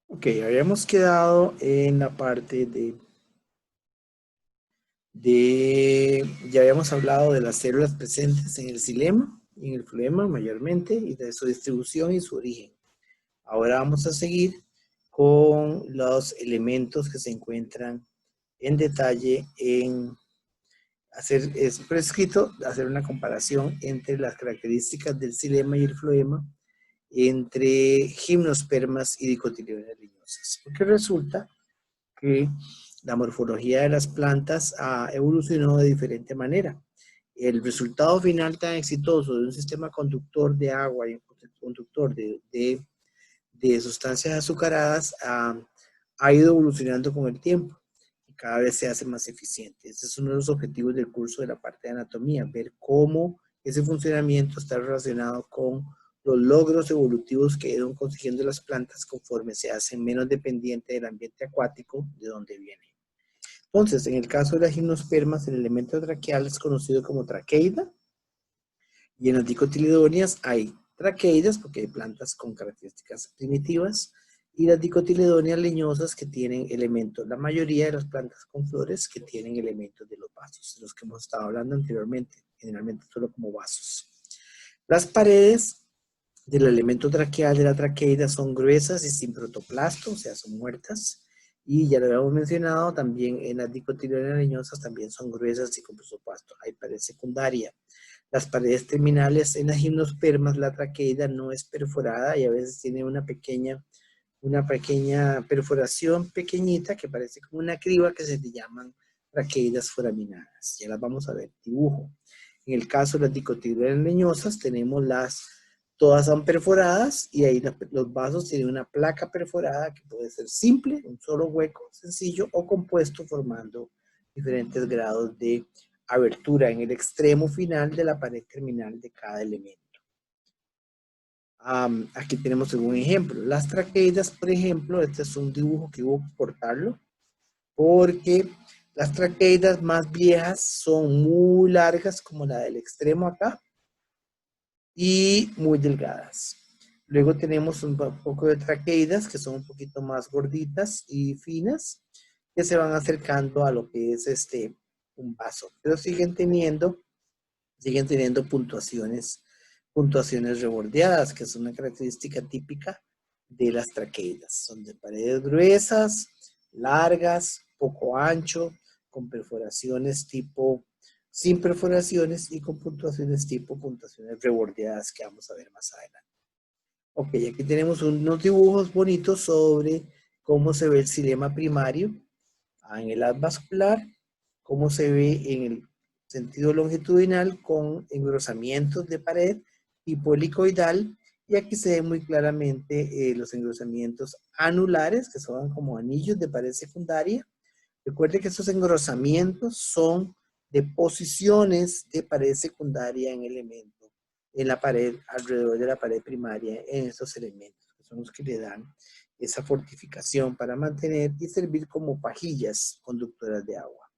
Ok, habíamos quedado en la parte ya habíamos hablado de las células presentes en el xilema y en el floema mayormente, y de su distribución y su origen. Ahora vamos a seguir con los elementos que se encuentran en detalle es prescrito hacer una comparación entre las características del xilema y el floema entre gimnospermas y dicotiledonias leñosas, porque resulta que la morfología de las plantas ha evolucionado de diferente manera. El resultado final tan exitoso de un sistema conductor de agua y un conductor de sustancias azucaradas ha ido evolucionando con el tiempo y cada vez se hace más eficiente. Ese es uno de los objetivos del curso de la parte de anatomía, ver cómo ese funcionamiento está relacionado con los logros evolutivos que iban consiguiendo las plantas conforme se hacen menos dependientes del ambiente acuático de donde vienen. Entonces, en el caso de las gimnospermas, el elemento traqueal es conocido como traqueida, y en las dicotiledonias hay traqueidas, porque hay plantas con características primitivas, y las dicotiledonias leñosas que tienen elementos, la mayoría de las plantas con flores que tienen elementos de los vasos, de los que hemos estado hablando anteriormente, generalmente solo como vasos. Las paredes del elemento traqueal de la traqueida son gruesas y sin protoplasto, o sea, son muertas. Y ya lo habíamos mencionado, también en las dicotiledonias leñosas también son gruesas y con protoplasto. Hay pared secundaria. Las paredes terminales en las gimnospermas, la traqueida no es perforada y a veces tiene una pequeña perforación pequeñita que parece como una criba que se le llaman traqueidas foraminadas. Ya las vamos a ver. Dibujo. En el caso de las dicotiledonias leñosas tenemos todas son perforadas y ahí los vasos tienen una placa perforada que puede ser simple, un solo hueco sencillo o compuesto formando diferentes grados de abertura en el extremo final de la pared terminal de cada elemento. Aquí tenemos un ejemplo. Las traqueidas, por ejemplo, este es un dibujo que hubo que cortarlo porque las traqueidas más viejas son muy largas como la del extremo acá y muy delgadas. Luego tenemos un poco de traqueidas que son un poquito más gorditas y finas que se van acercando a lo que es un vaso, pero siguen teniendo puntuaciones rebordeadas, que es una característica típica de las traqueidas. Son de paredes gruesas, largas, poco ancho, con perforaciones tipo sin perforaciones y con puntuaciones tipo puntuaciones rebordeadas que vamos a ver más adelante. Ok, aquí tenemos unos dibujos bonitos sobre cómo se ve el xilema primario en el haz vascular, cómo se ve en el sentido longitudinal con engrosamientos de pared tipo helicoidal, y aquí se ven muy claramente los engrosamientos anulares, que son como anillos de pared secundaria. Recuerde que estos engrosamientos son deposiciones de pared secundaria en elemento, en la pared, alrededor de la pared primaria, en estos elementos, que son los que le dan esa fortificación para mantener y servir como pajillas conductoras de agua.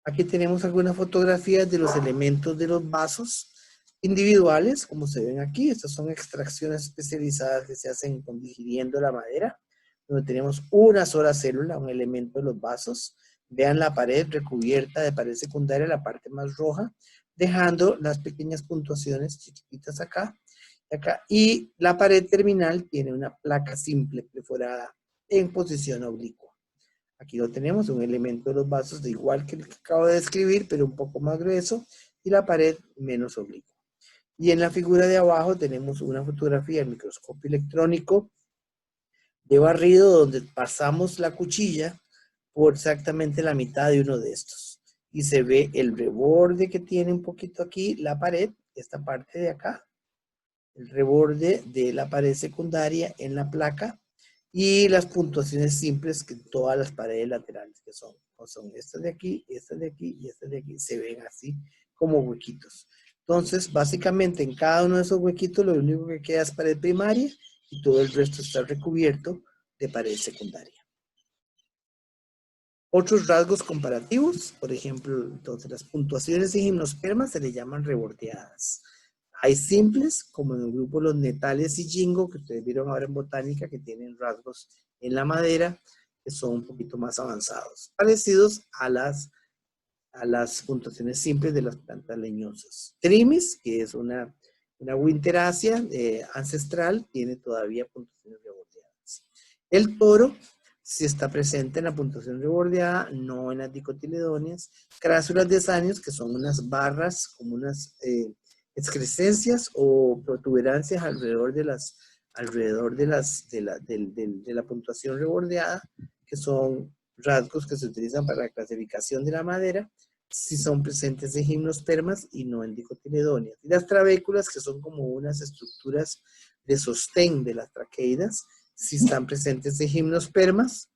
Aquí tenemos algunas fotografías de los elementos de los vasos individuales, como se ven aquí. Estas son extracciones especializadas que se hacen digiriendo la madera, donde tenemos una sola célula, un elemento de los vasos. Vean la pared recubierta de pared secundaria, la parte más roja, dejando las pequeñas puntuaciones chiquitas acá. Y la pared terminal tiene una placa simple perforada en posición oblicua. Aquí lo tenemos, un elemento de los vasos de igual que el que acabo de describir, pero un poco más grueso, y la pared menos oblicua. Y en la figura de abajo tenemos una fotografía del microscopio electrónico de barrido donde pasamos la cuchilla por exactamente la mitad de uno de estos. Y se ve el reborde que tiene un poquito aquí la pared, esta parte de acá, el reborde de la pared secundaria en la placa, y las puntuaciones simples que todas las paredes laterales que son estas de aquí, estas de aquí y estas de aquí, se ven así como huequitos. Entonces, básicamente en cada uno de esos huequitos lo único que queda es pared primaria y todo el resto está recubierto de pared secundaria. Otros rasgos comparativos, por ejemplo, entonces las puntuaciones en gimnospermas se le llaman rebordeadas. Hay simples, como en el grupo los netales y jingo, que ustedes vieron ahora en botánica, que tienen rasgos en la madera, que son un poquito más avanzados, parecidos a las puntuaciones simples de las plantas leñosas. Trimis, que es una Winteracea ancestral, tiene todavía puntuaciones rebordeadas. El toro sí está presente en la puntuación rebordeada, no en las dicotiledóneas. Crásulas de Sanios, que son unas barras, como unas excrescencias o protuberancias alrededor de la puntuación rebordeada, que son rasgos que se utilizan para la clasificación de la madera, si son presentes en gimnospermas y no en dicotiledóneas. Y las trabéculas, que son como unas estructuras de sostén de las traqueidas, si están presentes en gimnospermas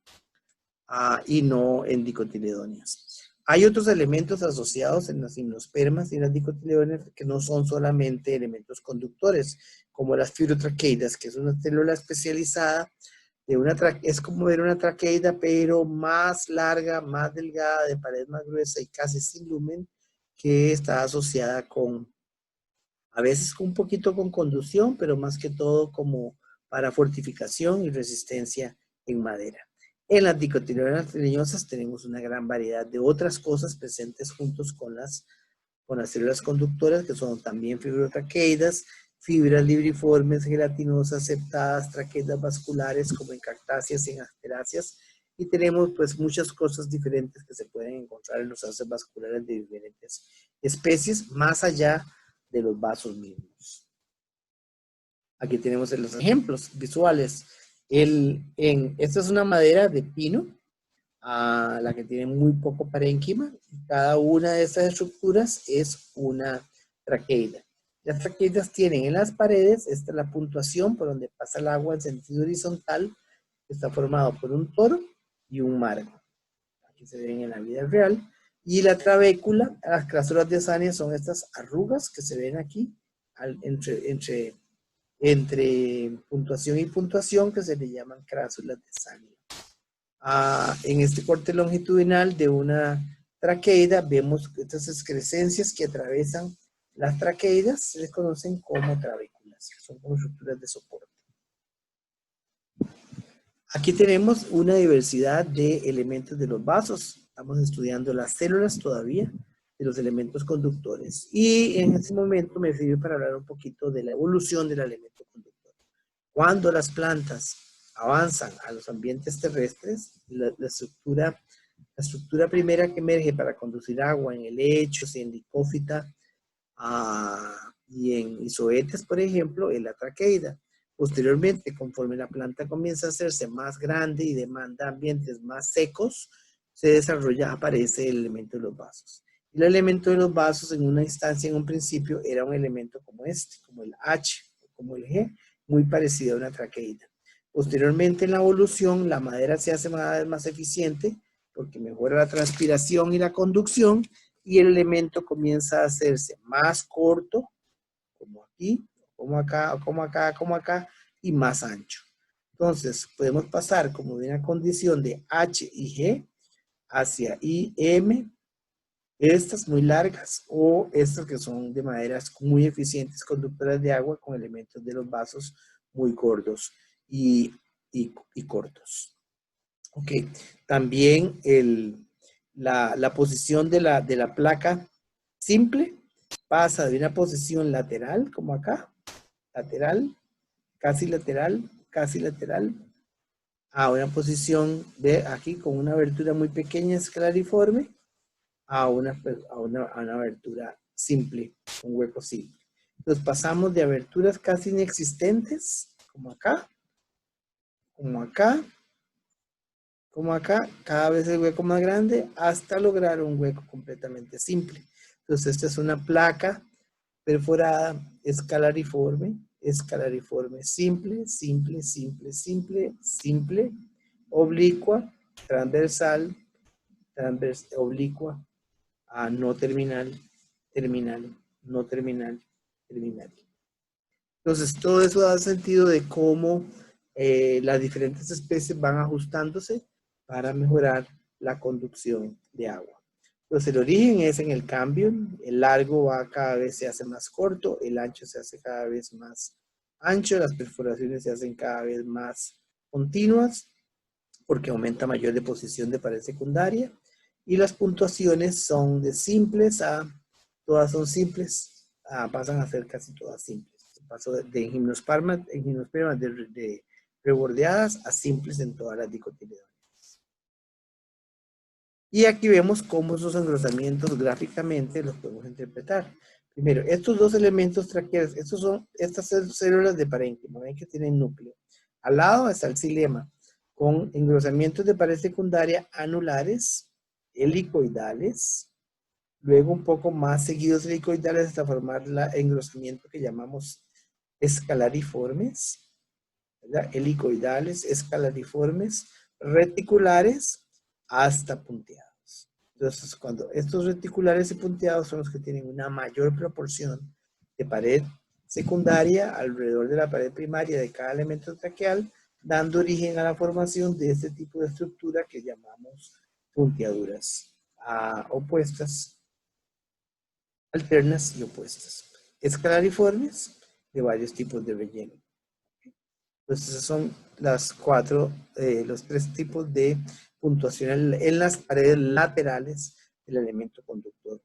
y no en dicotiledóneas. Hay otros elementos asociados en las gimnospermas y en las dicotiledóneas que no son solamente elementos conductores, como las fibrotraqueidas, que es una célula especializada es como ver una traqueida, pero más larga, más delgada, de pared más gruesa y casi sin lumen, que está asociada a veces un poquito con conducción, pero más que todo como para fortificación y resistencia en madera. En las dicotiledóneas leñosas tenemos una gran variedad de otras cosas presentes juntos con las células conductoras, que son también fibrotraqueidas, fibras libriformes, gelatinosas, septadas, traqueidas vasculares, como en cactáceas y en asteráceas, y tenemos pues muchas cosas diferentes que se pueden encontrar en los haces vasculares de diferentes especies, más allá de los vasos mismos. Aquí tenemos los ejemplos visuales. Esta es una madera de pino, la que tiene muy poco parénquima. Cada una de estas estructuras es una traqueida. Las traqueidas tienen en las paredes, esta es la puntuación por donde pasa el agua en sentido horizontal, que está formado por un toro y un margo. Aquí se ven en la vida real. Y la trabécula, las crásulas de Sania son estas arrugas que se ven aquí entre puntuación y puntuación, que se le llaman crásulas de Sania. En este corte longitudinal de una traqueida vemos estas excrescencias que atravesan las traqueidas, se les conocen como trabéculas, que son como estructuras de soporte. Aquí tenemos una diversidad de elementos de los vasos. Estamos estudiando las células todavía de los elementos conductores. Y en este momento me sirve para hablar un poquito de la evolución del elemento conductor. Cuando las plantas avanzan a los ambientes terrestres, la estructura primera que emerge para conducir agua en helechos y en licófita y en izoetes, por ejemplo, es la traqueida. Posteriormente, conforme la planta comienza a hacerse más grande y demanda ambientes más secos, aparece el elemento de los vasos. El elemento de los vasos en una instancia, en un principio, era un elemento como como el H, como el G, muy parecido a una traqueida. Posteriormente, en la evolución, la madera se hace cada vez más eficiente porque mejora la transpiración y la conducción, y el elemento comienza a hacerse más corto, como aquí, como acá, como acá, como acá, y más ancho. Entonces, podemos pasar como de una condición de H y G hacia I, M, estas muy largas, o estas que son de maderas muy eficientes conductoras de agua con elementos de los vasos muy gordos y cortos. Ok, también la posición de la placa simple pasa de una posición lateral, como acá, lateral, casi lateral, a una posición de aquí con una abertura muy pequeña esclariforme, a una abertura simple, un hueco simple. Entonces pasamos de aberturas casi inexistentes, como acá, como acá, cada vez el hueco más grande, hasta lograr un hueco completamente simple. Entonces esta es una placa perforada escalariforme, simple, simple, simple, simple, simple, oblicua, transversal, oblicua, no terminal, terminal, no terminal, terminal. Entonces todo eso da sentido de cómo las diferentes especies van ajustándose para mejorar la conducción de agua. Entonces el origen es en el cambio, el largo va cada vez se hace más corto, el ancho se hace cada vez más ancho, las perforaciones se hacen cada vez más continuas porque aumenta mayor deposición de pared secundaria. Y las puntuaciones son de simples a, todas son simples, pasan a ser casi todas simples. Paso de gimnospermas de rebordeadas a simples en todas las dicotiledóneas. Y aquí vemos cómo esos engrosamientos gráficamente los podemos interpretar. Primero, estos dos elementos traqueales, estas células de parénquima, ven que tienen núcleo. Al lado está el xilema, con engrosamientos de pared secundaria anulares, helicoidales, luego un poco más seguidos helicoidales hasta formar el engrosamiento que llamamos escalariformes, ¿verdad? Helicoidales, escalariformes, reticulares, hasta punteados. Entonces, cuando estos reticulares y punteados son los que tienen una mayor proporción de pared secundaria alrededor de la pared primaria de cada elemento traqueal, dando origen a la formación de este tipo de estructura que llamamos punteaduras opuestas, alternas y opuestas. Escalariformes de varios tipos de relleno. Entonces, esos son los tres tipos de puntuación en las paredes laterales del elemento conductor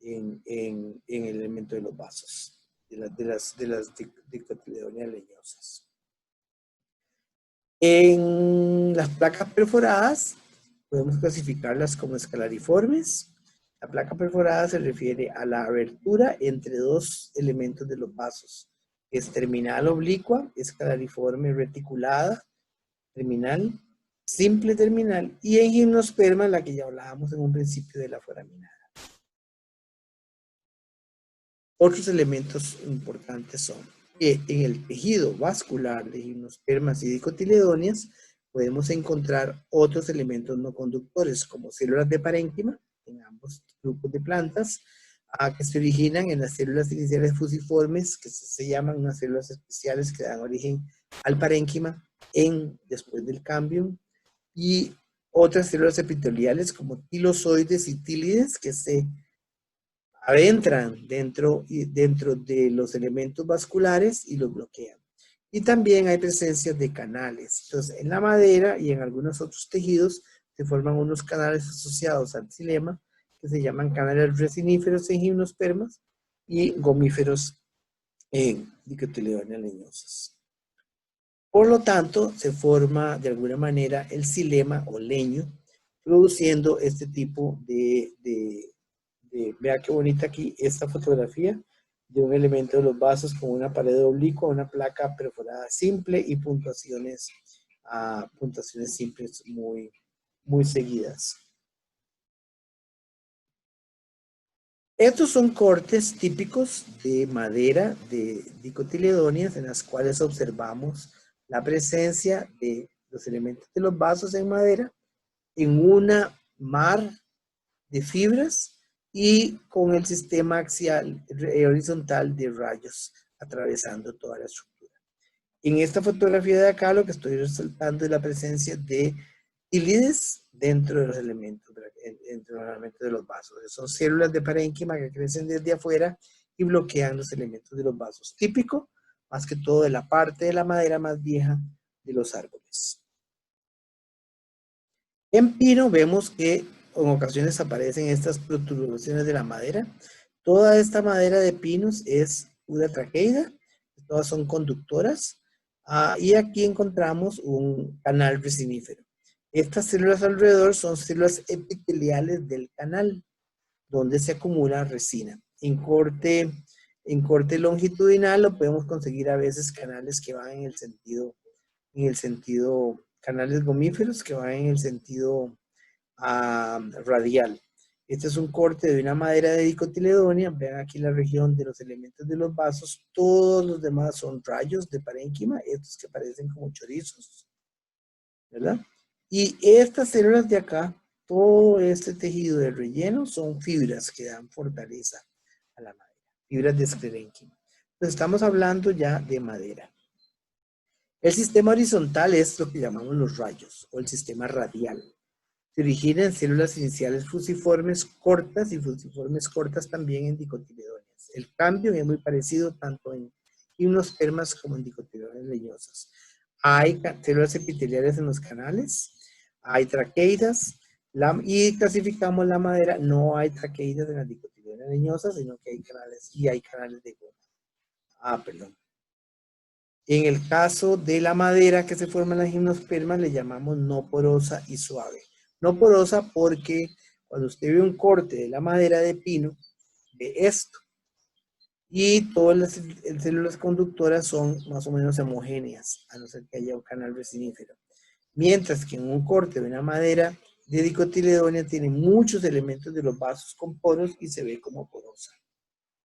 en el elemento de los vasos, de las dicotiledóneas leñosas. En las placas perforadas podemos clasificarlas como escalariformes. La placa perforada se refiere a la abertura entre dos elementos de los vasos. Es terminal oblicua, escalariforme reticulada, terminal, simple terminal, y en gimnosperma, la que ya hablábamos en un principio de la foraminada. Otros elementos importantes son que en el tejido vascular de gimnospermas y dicotiledóneas podemos encontrar otros elementos no conductores, como células de parénquima, en ambos grupos de plantas, que se originan en las células iniciales fusiformes, que se llaman unas células especiales que dan origen al parénquima después del cambio, y otras células epiteliales como tilozoides y tílides que se adentran dentro de los elementos vasculares y los bloquean. Y también hay presencia de canales. Entonces, en la madera y en algunos otros tejidos se forman unos canales asociados al xilema que se llaman canales resiníferos en gimnospermas y gomíferos en dicotiledóneas leñosas. Por lo tanto, se forma de alguna manera el xilema o leño, produciendo este tipo vea qué bonita aquí esta fotografía de un elemento de los vasos con una pared oblicua, una placa perforada simple y puntuaciones simples muy, muy seguidas. Estos son cortes típicos de madera de dicotiledóneas en las cuales observamos la presencia de los elementos de los vasos en madera en una mar de fibras y con el sistema axial horizontal de rayos atravesando toda la estructura. En esta fotografía de acá lo que estoy resaltando es la presencia de tílides dentro de los elementos de los vasos. Son células de parénquima que crecen desde afuera y bloquean los elementos de los vasos. Típico, más que todo, de la parte de la madera más vieja de los árboles. En pino vemos que en ocasiones aparecen estas protuberaciones de la madera. Toda esta madera de pinos es pura traqueida, todas son conductoras, y aquí encontramos un canal resinífero. Estas células alrededor son células epiteliales del canal, donde se acumula resina. En corte longitudinal lo podemos conseguir a veces canales que van en el sentido, canales gomíferos que van en el sentido radial. Este es un corte de una madera de dicotiledónea. Vean aquí la región de los elementos de los vasos. Todos los demás son rayos de parénquima, estos que parecen como chorizos, ¿verdad? Y estas células de acá, todo este tejido de relleno son fibras que dan fortaleza a la madera, fibras de esclerénquima. Entonces estamos hablando ya de madera. El sistema horizontal es lo que llamamos los rayos o el sistema radial. Se origina en células iniciales fusiformes cortas y fusiformes cortas también en dicotiledóneas. El cambio es muy parecido tanto en gimnospermas como en dicotiledóneas leñosas. Hay células epiteliales en los canales hay traqueidas, y clasificamos la madera, no hay traqueidas en las dicotiledóneas leñosas, sino que hay canales, y hay canales de goma. Perdón. En el caso de la madera que se forma en las gimnospermas, le llamamos no porosa y suave. No porosa porque cuando usted ve un corte de la madera de pino, ve esto. Y todas las células conductoras son más o menos homogéneas, a no ser que haya un canal resinífero. Mientras que en un corte de una madera de dicotiledónea tiene muchos elementos de los vasos con poros y se ve como porosa.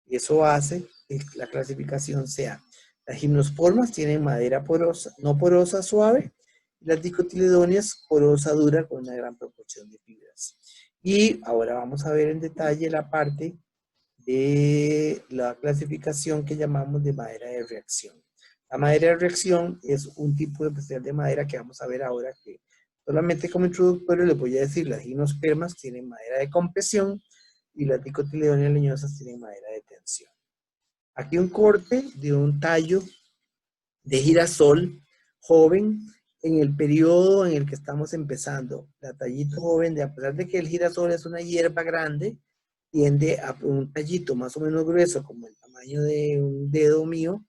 Y eso hace que la clasificación sea: las gimnospermas tienen madera porosa, no porosa suave, y las dicotiledóneas porosa dura con una gran proporción de fibras. Y ahora vamos a ver en detalle la parte de la clasificación que llamamos de madera de reacción. La madera de reacción es un tipo especial de madera que vamos a ver ahora, que solamente como introductorio les voy a decir: las gimnospermas tienen madera de compresión y las dicotiledóneas leñosas tienen madera de tensión. Aquí un corte de un tallo de girasol joven en el periodo en el que estamos empezando. La tallito joven, a pesar de que el girasol es una hierba grande, tiende a un tallito más o menos grueso, como el tamaño de un dedo mío.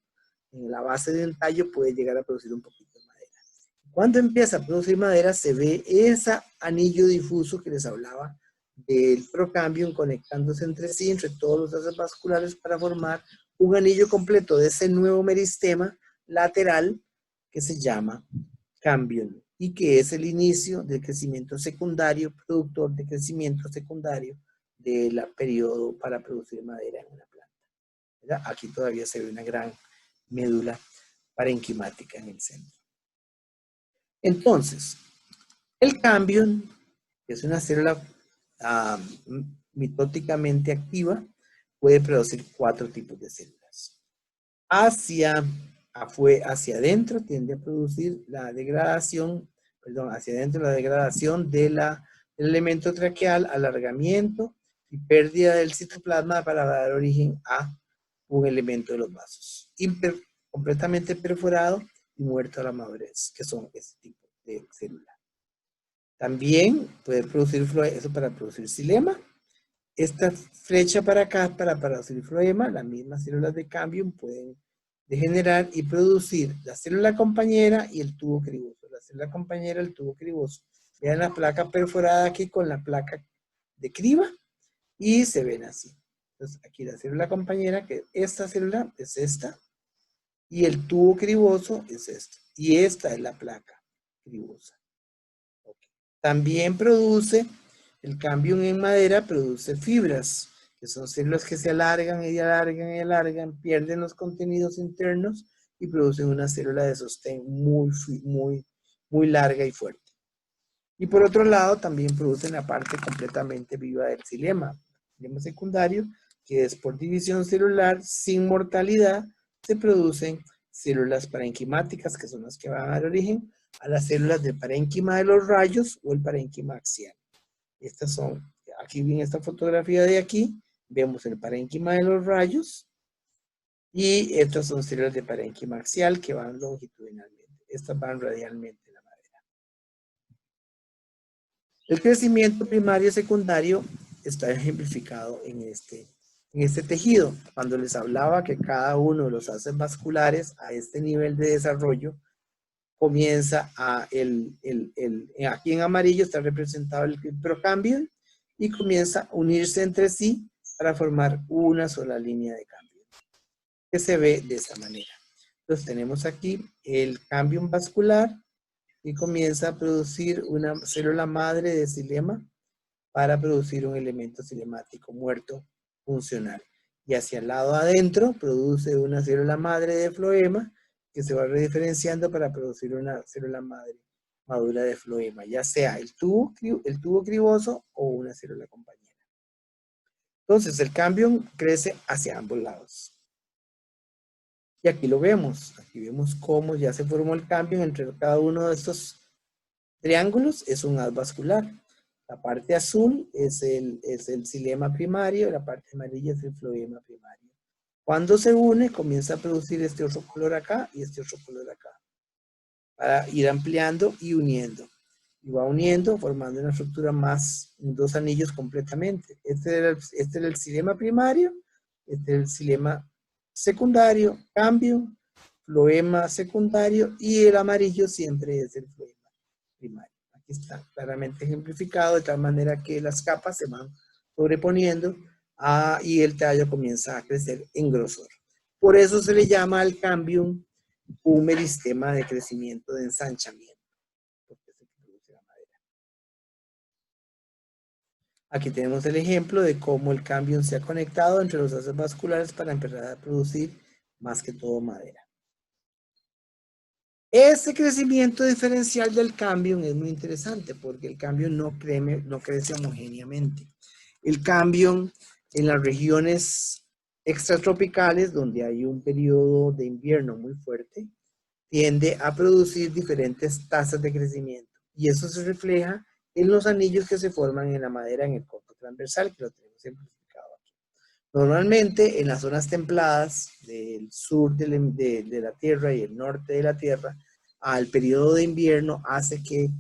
En la base de un tallo puede llegar a producir un poquito de madera. Cuando empieza a producir madera, se ve ese anillo difuso que les hablaba del procambium conectándose entre sí, entre todos los haces vasculares, para formar un anillo completo de ese nuevo meristema lateral que se llama cambium, y que es el inicio del crecimiento secundario, productor de crecimiento secundario del periodo para producir madera en una planta. ¿Verdad? Aquí todavía se ve una gran médula parenquimática en el centro. Entonces, el cambium, que es una célula mitóticamente activa, puede producir 4 tipos de células. Hacia adentro tiende a producir la degradación, hacia adentro la degradación del elemento traqueal, alargamiento y pérdida del citoplasma para dar origen a un elemento de los vasos. Completamente perforado y muerto a la madurez, que son este tipo de célula. También puede producir eso para producir xilema. Esta flecha para acá para producir floema. Las mismas células de cambium pueden degenerar y producir la célula compañera y el tubo criboso. La célula compañera, el tubo criboso. Vean la placa perforada aquí con la placa de criba y se ven así. Entonces aquí la célula compañera, que esta célula es esta, y el tubo criboso es esto. Y esta es la placa cribosa. Okay. También produce, el cambium en madera produce fibras, que son células que se alargan y alargan y alargan, pierden los contenidos internos y producen una célula de sostén muy larga y fuerte. Y por otro lado, también producen la parte completamente viva del xilema secundario, que es por división celular sin mortalidad, se producen células parenquimáticas, que son las que van a dar origen a las células del parénquima de los rayos o el parénquima axial. Estas son, aquí en esta fotografía de aquí, vemos el parénquima de los rayos y estas son células de parénquima axial que van longitudinalmente. Estas van radialmente en la madera. El crecimiento primario y secundario está ejemplificado en este tejido. Cuando les hablaba que cada uno de los haces vasculares a este nivel de desarrollo comienza aquí en amarillo está representado el procambium y comienza a unirse entre sí para formar una sola línea de cambio, que se ve de esta manera. Entonces tenemos aquí el cambium vascular y comienza a producir una célula madre de xilema para producir un elemento cinemático muerto funcional. Y hacia el lado adentro produce una célula madre de floema que se va rediferenciando para producir una célula madre madura de floema, ya sea el tubo criboso o una célula compañera. Entonces el cambium crece hacia ambos lados. Y aquí lo vemos. Aquí vemos cómo ya se formó el cambium entre cada uno de estos triángulos. Es un haz vascular. La parte azul es el xilema primario, la parte amarilla es el floema primario. Cuando se une, comienza a producir este otro color acá y este otro color acá, para ir ampliando y uniendo. y va uniendo, formando una estructura más, dos anillos completamente. Este era el xilema primario, este es el xilema secundario, cambio, floema secundario, y el amarillo siempre es el floema primario. Aquí está claramente ejemplificado de tal manera que las capas se van sobreponiendo y el tallo comienza a crecer en grosor. Por eso se le llama al cambium un meristema de crecimiento, de ensanchamiento. Aquí tenemos el ejemplo de cómo el cambium se ha conectado entre los haces vasculares para empezar a producir más que todo madera. Este crecimiento diferencial del cambium es muy interesante porque el cambium no crece homogéneamente. El cambium en las regiones extratropicales, donde hay un periodo de invierno muy fuerte, tiende a producir diferentes tasas de crecimiento. Y eso se refleja en los anillos que se forman en la madera en el corto transversal, que lo tenemos simplificado aquí. Normalmente en las zonas templadas del sur de la Tierra y el norte de la Tierra, al periodo de invierno hace que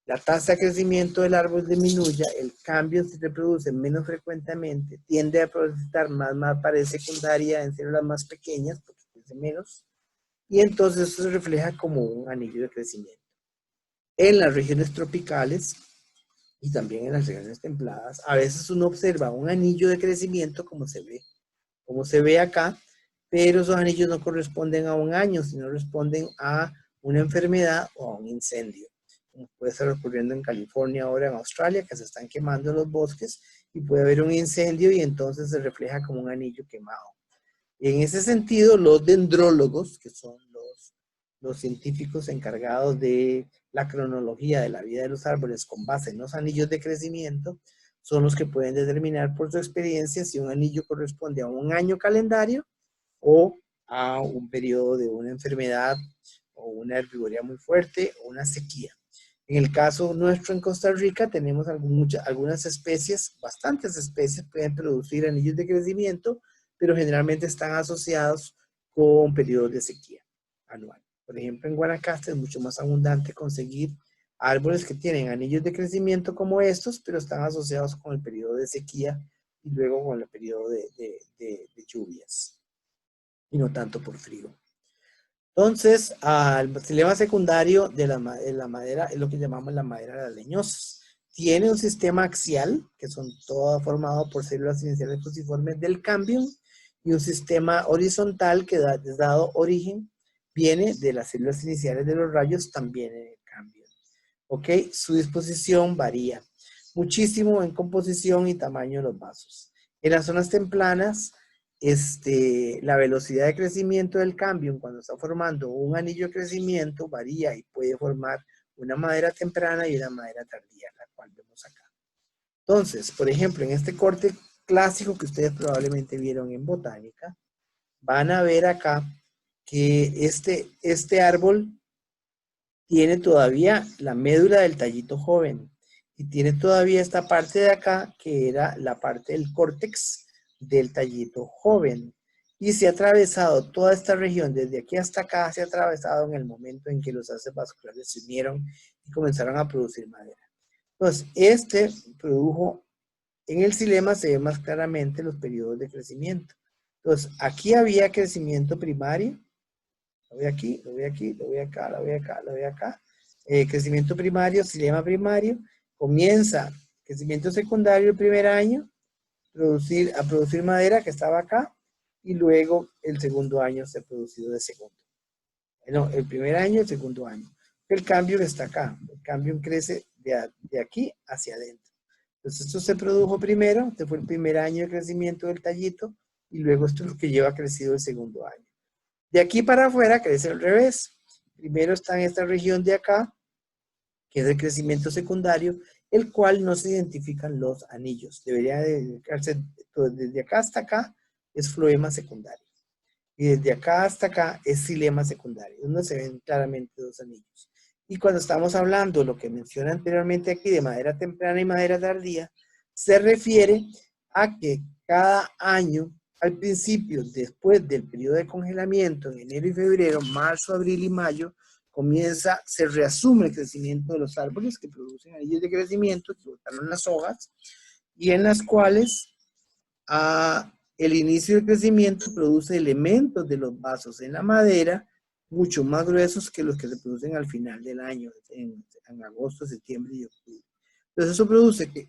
la tasa de crecimiento del árbol disminuya, el cambio se reproduce menos frecuentemente, tiende a presentar más pared secundaria en células más pequeñas, porque crece menos, y entonces eso se refleja como un anillo de crecimiento. En las regiones tropicales y también en las regiones templadas, a veces uno observa un anillo de crecimiento como se ve acá, pero esos anillos no corresponden a un año, sino responden a una enfermedad o a un incendio. Como puede estar ocurriendo en California ahora, en Australia, que se están quemando los bosques y puede haber un incendio y entonces se refleja como un anillo quemado. En ese sentido, los dendrólogos, que son los científicos encargados de la cronología de la vida de los árboles con base en los anillos de crecimiento, son los que pueden determinar por su experiencia si un anillo corresponde a un año calendario o a un periodo de una enfermedad o una herbivoría muy fuerte o una sequía. En el caso nuestro en Costa Rica tenemos algunas especies, bastantes especies pueden producir anillos de crecimiento, pero generalmente están asociados con periodos de sequía anual. Por ejemplo, en Guanacaste es mucho más abundante conseguir árboles que tienen anillos de crecimiento como estos, pero están asociados con el periodo de sequía y luego con el periodo de lluvias, y no tanto por frío. Entonces, el xilema secundario de la madera es lo que llamamos la madera de las leñosas. Tiene un sistema axial, que son todas formadas por células iniciales fusiformes del cambium, y un sistema horizontal que dado origen, viene de las células iniciales de los rayos, también en el cambium. ¿Ok? Su disposición varía muchísimo en composición y tamaño de los vasos. En las zonas templanas, la velocidad de crecimiento del cambium cuando está formando un anillo de crecimiento varía y puede formar una madera temprana y una madera tardía, la cual vemos acá. Entonces, por ejemplo, en este corte clásico que ustedes probablemente vieron en botánica, van a ver acá que este árbol tiene todavía la médula del tallito joven y tiene todavía esta parte de acá que era la parte del córtex del tallito joven, y se ha atravesado toda esta región desde aquí hasta acá, se ha atravesado en el momento en que los haces vasculares se unieron y comenzaron a producir madera. Entonces, produjo, en el xilema se ve más claramente los periodos de crecimiento. Entonces, aquí había crecimiento primario, lo voy aquí, lo voy aquí, lo voy acá, lo voy acá, lo voy acá. Crecimiento primario, xilema primario, comienza crecimiento secundario el primer año, a producir madera que estaba acá, y luego el segundo año se ha producido de segundo. No, el primer año, el segundo año. El cambio está acá, el cambio crece de aquí hacia adentro. Entonces esto se produjo primero, este fue el primer año de crecimiento del tallito, y luego esto es lo que lleva crecido el segundo año. De aquí para afuera crece al revés. Primero está en esta región de acá, que es el crecimiento secundario, el cual no se identifican los anillos. Debería dedicarse desde acá hasta acá, es floema secundario. Y desde acá hasta acá es xilema secundario, donde se ven claramente dos anillos. Y cuando estamos hablando, lo que mencioné anteriormente aquí, de madera temprana y madera tardía, se refiere a que cada año, al principio, después del periodo de congelamiento, en enero y febrero, marzo, abril y mayo, se reasume el crecimiento de los árboles que producen anillos de crecimiento, que botaron las hojas, y en las cuales el inicio del crecimiento produce elementos de los vasos en la madera mucho más gruesos que los que se producen al final del año, en agosto, septiembre y octubre. Entonces eso produce que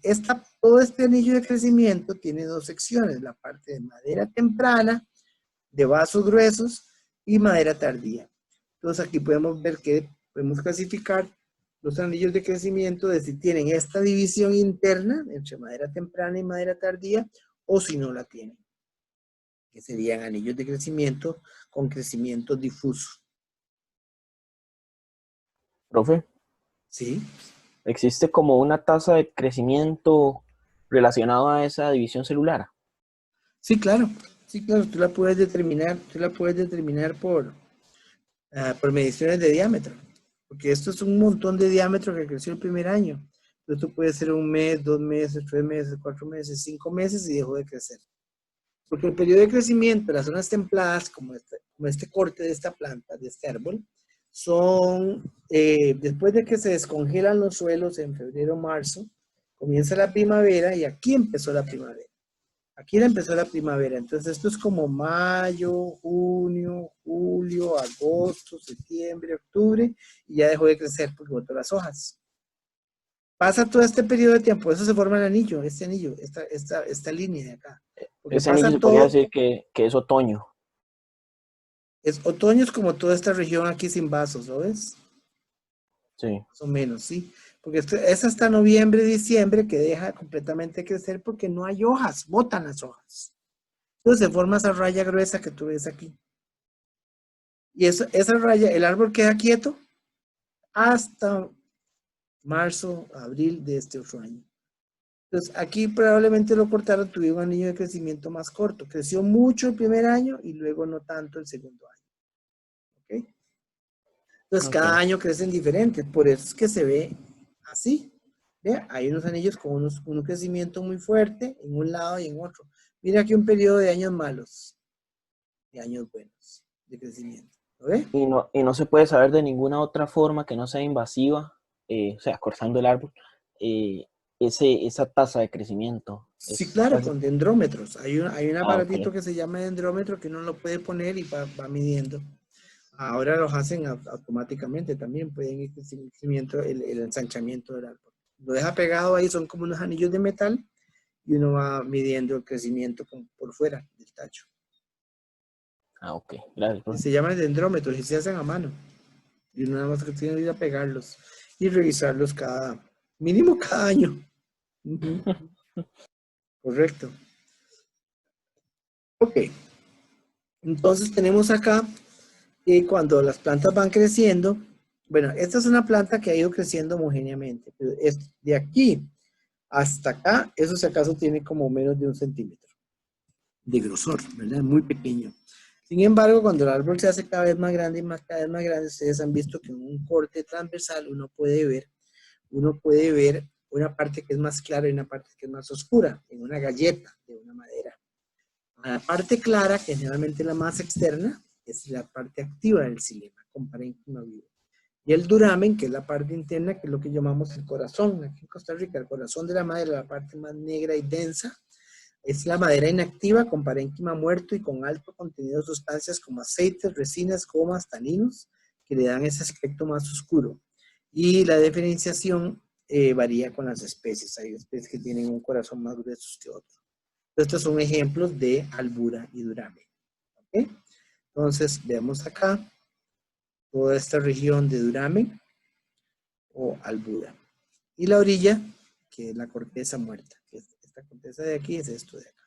todo este anillo de crecimiento tiene dos secciones, la parte de madera temprana, de vasos gruesos y madera tardía. Entonces aquí podemos ver que podemos clasificar los anillos de crecimiento de si tienen esta división interna entre madera temprana y madera tardía o si no la tienen, que serían anillos de crecimiento con crecimiento difuso. Profe, ¿Sí? ¿existe como una tasa de crecimiento relacionada a esa división celular? Sí, claro. Sí, claro, tú la puedes determinar por mediciones de diámetro, porque esto es un montón de diámetro que creció el primer año. Esto puede ser 1 mes, 2 meses, 3 meses, 4 meses, 5 meses y dejó de crecer. Porque el periodo de crecimiento de las zonas templadas, como este corte de esta planta, de este árbol, son, después de que se descongelan los suelos en febrero o marzo, comienza la primavera y aquí empezó la primavera. Aquí empezó la primavera, entonces esto es como mayo, junio, julio, agosto, septiembre, octubre, y ya dejó de crecer porque botó las hojas. Pasa todo este periodo de tiempo, eso se forma el anillo, esta línea de acá. Porque Ese anillo pasa se podría todo, decir que es otoño. otoño es como toda esta región aquí sin vasos, ¿lo ves? Sí. Más o menos, sí. Porque es hasta noviembre, diciembre que deja completamente crecer porque no hay hojas, botan las hojas. Entonces se forma esa raya gruesa que tú ves aquí. Y esa raya, el árbol queda quieto hasta marzo, abril de este otro año. Entonces aquí probablemente lo cortaron, tuvieron un anillo de crecimiento más corto. Creció mucho el primer año y luego no tanto el segundo año. ¿Ok? Entonces cada Okay. año crecen diferentes, por eso es que se ve así. ¿Ve? Hay unos anillos con un crecimiento muy fuerte en un lado y en otro. Mira aquí un periodo de años malos, de años buenos, de crecimiento. ¿Lo ve? Y no se puede saber de ninguna otra forma que no sea invasiva, o sea, cortando el árbol, eh, esa tasa de crecimiento. Sí, claro, Casi... con dendrómetros. Hay un Ah, ok. aparatito que se llama dendrómetro que uno lo puede poner y va midiendo. Ahora los hacen automáticamente también, pueden ir crecimiento, el ensanchamiento del árbol. Lo deja pegado ahí, son como unos anillos de metal y uno va midiendo el crecimiento por fuera del tacho. Ah, ok. Gracias, Y profe. se llaman dendrómetros y se hacen a mano. Y uno nada más que tiene que ir a pegarlos y revisarlos mínimo cada año. Ujú. Correcto. Ok. Entonces tenemos acá que cuando las plantas van creciendo, bueno, esta es una planta que ha ido creciendo homogéneamente, pero de aquí hasta acá, eso si acaso tiene como menos de 1 centímetro de grosor, ¿verdad? Muy pequeño. Sin embargo, cuando el árbol se hace cada vez más grande y cada vez más grande, ustedes han visto que en un corte transversal uno puede ver una parte que es más clara y una parte que es más oscura, en una galleta de una madera. La parte clara, que generalmente es la más externa, es la parte activa del xilema, con parénquima vivo. Y el duramen, que es la parte interna, que es lo que llamamos el corazón. Aquí en Costa Rica, el corazón de la madera, la parte más negra y densa, es la madera inactiva con parénquima muerto y con alto contenido de sustancias como aceites, resinas, gomas, taninos, que le dan ese aspecto más oscuro. Y la diferenciación varía con las especies. Hay especies que tienen un corazón más grueso que otros. Estos son ejemplos de albura y duramen. ¿Okay? Entonces, veamos acá toda esta región de duramen o albura. Y la orilla, que es la corteza muerta. Que esta corteza de aquí es esto de acá.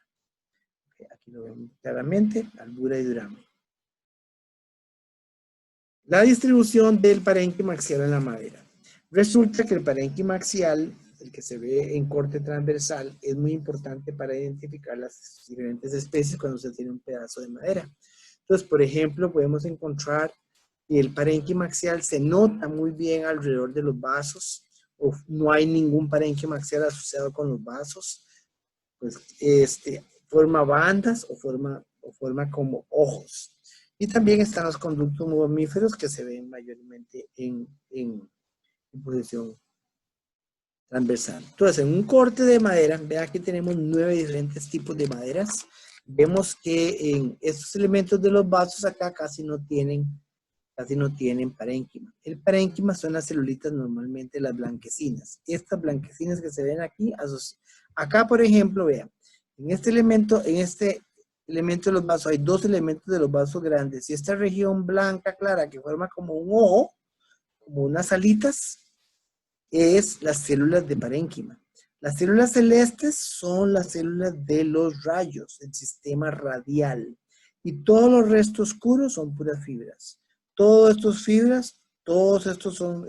Okay, aquí lo vemos claramente, albura y duramen. La distribución del parénquima axial en la madera. Resulta que el parénquima axial, el que se ve en corte transversal, es muy importante para identificar las diferentes especies cuando se tiene un pedazo de madera. Entonces, por ejemplo, podemos encontrar que el parénquima axial se nota muy bien alrededor de los vasos, o no hay ningún parénquima axial asociado con los vasos, pues forma bandas o forma como ojos. Y también están los conductos mamíferos que se ven mayormente en posición transversal. Entonces, en un corte de madera, vean aquí tenemos 9 diferentes tipos de maderas. Vemos que en estos elementos de los vasos acá casi no tienen parénquima. El parénquima son las celulitas normalmente las blanquecinas. Estas blanquecinas que se ven aquí, acá por ejemplo, vean, en este elemento de los vasos hay 2 elementos de los vasos grandes y esta región blanca clara que forma como un ojo, como unas alitas, es las células de parénquima. Las células celestes son las células de los rayos, el sistema radial. Y todos los restos oscuros son puras fibras. Todos estos fibras, todos estos son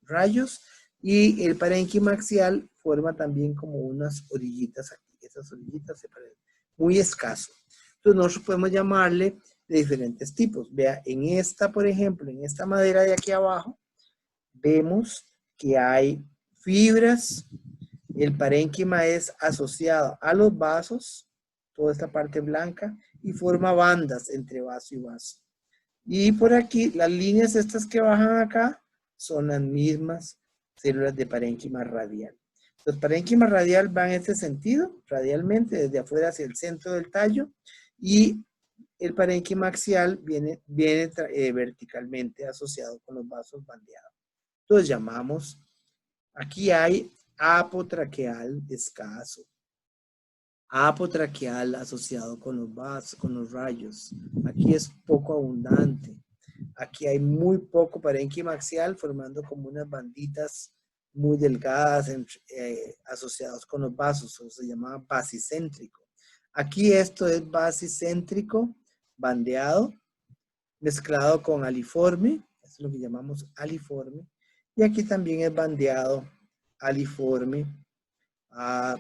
rayos. Y el parénquima axial forma también como unas orillitas aquí. Esas orillitas se parecen. Muy escaso. Entonces nosotros podemos llamarle de diferentes tipos. Vea, en esta, por ejemplo, en esta madera de aquí abajo, vemos que hay fibras, el parénquima es asociado a los vasos, toda esta parte blanca, y forma bandas entre vaso y vaso. Y por aquí, las líneas estas que bajan acá, son las mismas células de parénquima radial. Los parénquimas radial van en este sentido, radialmente, desde afuera hacia el centro del tallo, y el parénquima axial viene verticalmente asociado con los vasos bandeados. Entonces llamamos, aquí hay apotraqueal escaso, apotraqueal asociado con los vasos, con los rayos. Aquí es poco abundante. Aquí hay muy poco parénquima axial formando como unas banditas muy delgadas asociados con los vasos, o se llama basicéntrico. Aquí esto es basicéntrico, bandeado, mezclado con aliforme, eso es lo que llamamos aliforme. Y aquí también es bandeado, aliforme,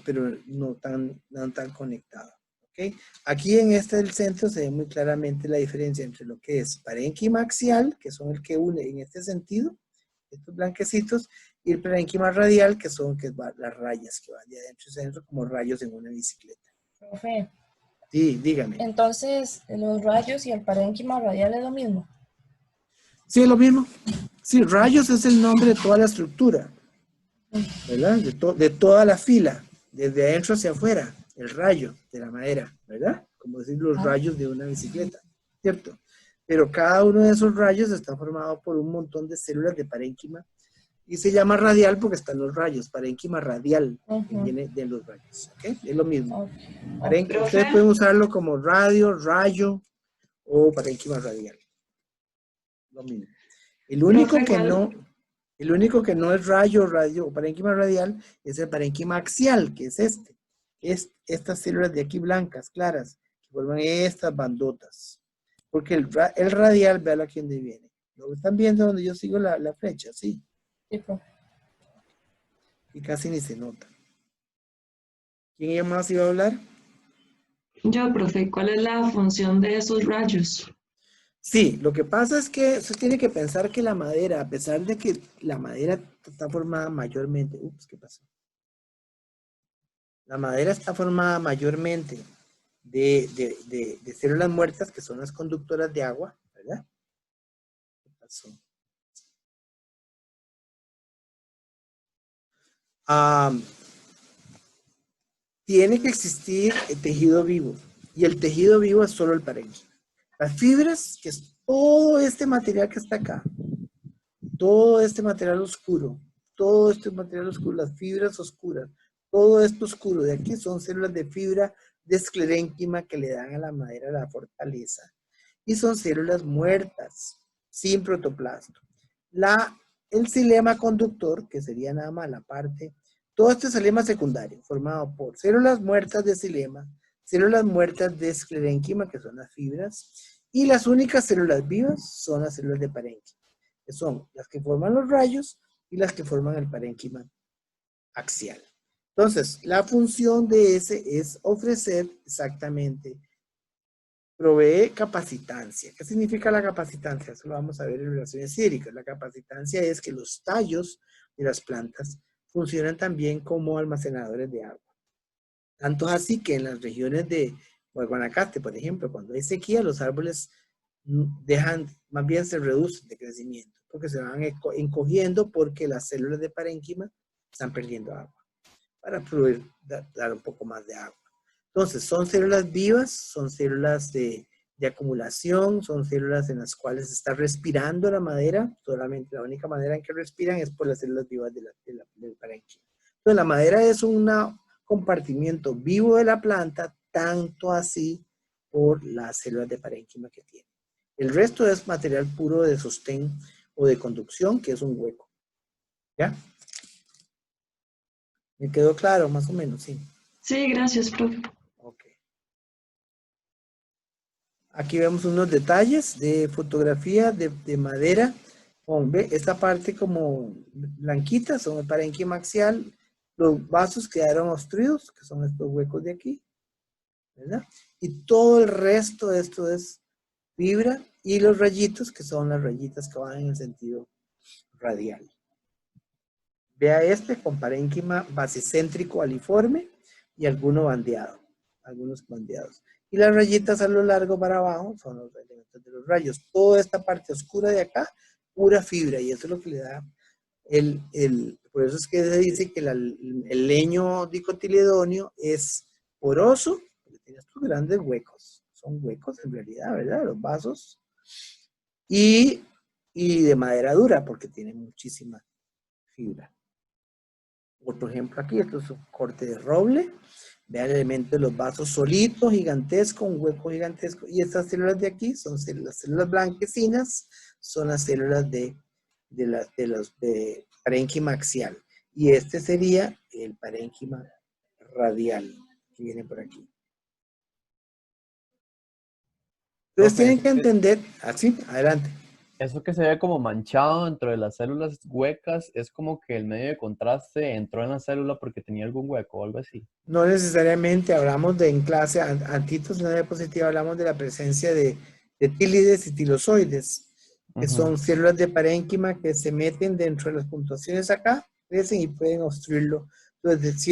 pero no tan conectado. ¿Okay? Aquí en este del centro se ve muy claramente la diferencia entre lo que es parénquima axial, que son el que une en este sentido, estos blanquecitos, y el parénquima radial, que son las rayas que van de adentro y centro como rayos en una bicicleta. Profe. Sí, dígame. Entonces, ¿los rayos y el parénquima radial es lo mismo? Sí, es lo mismo. Sí, rayos es el nombre de toda la estructura, ¿verdad? De toda la fila, desde adentro hacia afuera, el rayo de la madera, ¿verdad? Como decir los rayos de una bicicleta, ¿cierto? Pero cada uno de esos rayos está formado por un montón de células de parénquima y se llama radial porque están los rayos, parénquima radial, que viene de los rayos, ¿ok? Es lo mismo. Ustedes pueden usarlo como radio, rayo o parénquima radial. Lo mismo. El único que no es rayo o parénquima radial es el parénquima axial, que es este. Es estas células de aquí blancas, claras, que forman estas bandotas. Porque el radial, vean aquí donde viene. ¿Lo están viendo donde yo sigo la flecha? Sí. Sí, profe. Y casi ni se nota. ¿Quién más iba a hablar? Yo, profe, ¿cuál es la función de esos rayos? Sí, lo que pasa es que usted tiene que pensar que la madera, a pesar de que la madera está formada mayormente, ¿qué pasó? La madera está formada mayormente de células muertas, que son las conductoras de agua, ¿verdad? ¿Qué pasó? Tiene que existir el tejido vivo, y el tejido vivo es solo el parénquima. Las fibras, que es todo este material que está acá, todo este material oscuro, las fibras oscuras, todo esto oscuro de aquí son células de fibra de esclerénquima que le dan a la madera la fortaleza. Y son células muertas, sin protoplasto. El xilema conductor, que sería nada más la parte, todo este xilema secundario, formado por células muertas de xilema, células muertas de esclerénquima, que son las fibras, y las únicas células vivas son las células de parénquima, que son las que forman los rayos y las que forman el parénquima axial. Entonces, la función de ese es ofrecer exactamente, provee capacitancia. ¿Qué significa la capacitancia? Eso lo vamos a ver en relaciones hídricas. La capacitancia es que los tallos de las plantas funcionan también como almacenadores de agua. Tanto así que en las regiones de Guanacaste, por ejemplo, cuando hay sequía, los árboles más bien se reducen de crecimiento, porque se van encogiendo porque las células de parénquima están perdiendo agua para fluir, dar un poco más de agua. Entonces, son células vivas, son células de acumulación, son células en las cuales está respirando la madera, solamente la única manera en que respiran es por las células vivas del parénquima. Entonces, la madera es un compartimiento vivo de la planta, tanto así por las células de parénquima que tiene. El resto es material puro de sostén o de conducción, que es un hueco. ¿Ya? ¿Me quedó claro, más o menos? Sí. Sí, gracias, profe. Ok. Aquí vemos unos detalles de fotografía de madera. Ve, esta parte como blanquita son el parénquima axial. Los vasos quedaron obstruidos, que son estos huecos de aquí, ¿verdad? Y todo el resto de esto es fibra y los rayitos, que son las rayitas que van en el sentido radial. Vea este con parénquima basicéntrico aliforme y algunos bandeados. Y las rayitas a lo largo para abajo son los elementos de los rayos. Toda esta parte oscura de acá, pura fibra, y eso es lo que le da por eso es que se dice que el leño dicotiledóneo es poroso, porque tiene estos grandes huecos. Son huecos en realidad, ¿verdad? Los vasos. Y de madera dura, porque tiene muchísima fibra. Otro ejemplo aquí, esto es un corte de roble. Vean el elemento de los vasos solitos, gigantesco, un hueco gigantesco. Y estas células de aquí son las células blanquecinas, son las células de parénquima axial. Y este sería el parénquima radial, que viene por aquí. Entonces tienen que entender, así, adelante. Eso que se ve como manchado dentro de las células huecas es como que el medio de contraste entró en la célula porque tenía algún hueco o algo así. No necesariamente, hablamos en clase, antitos en la diapositiva, hablamos de la presencia de tílides y tilozoides, que son células de parénquima que se meten dentro de las puntuaciones acá, crecen y pueden obstruirlo. Entonces, si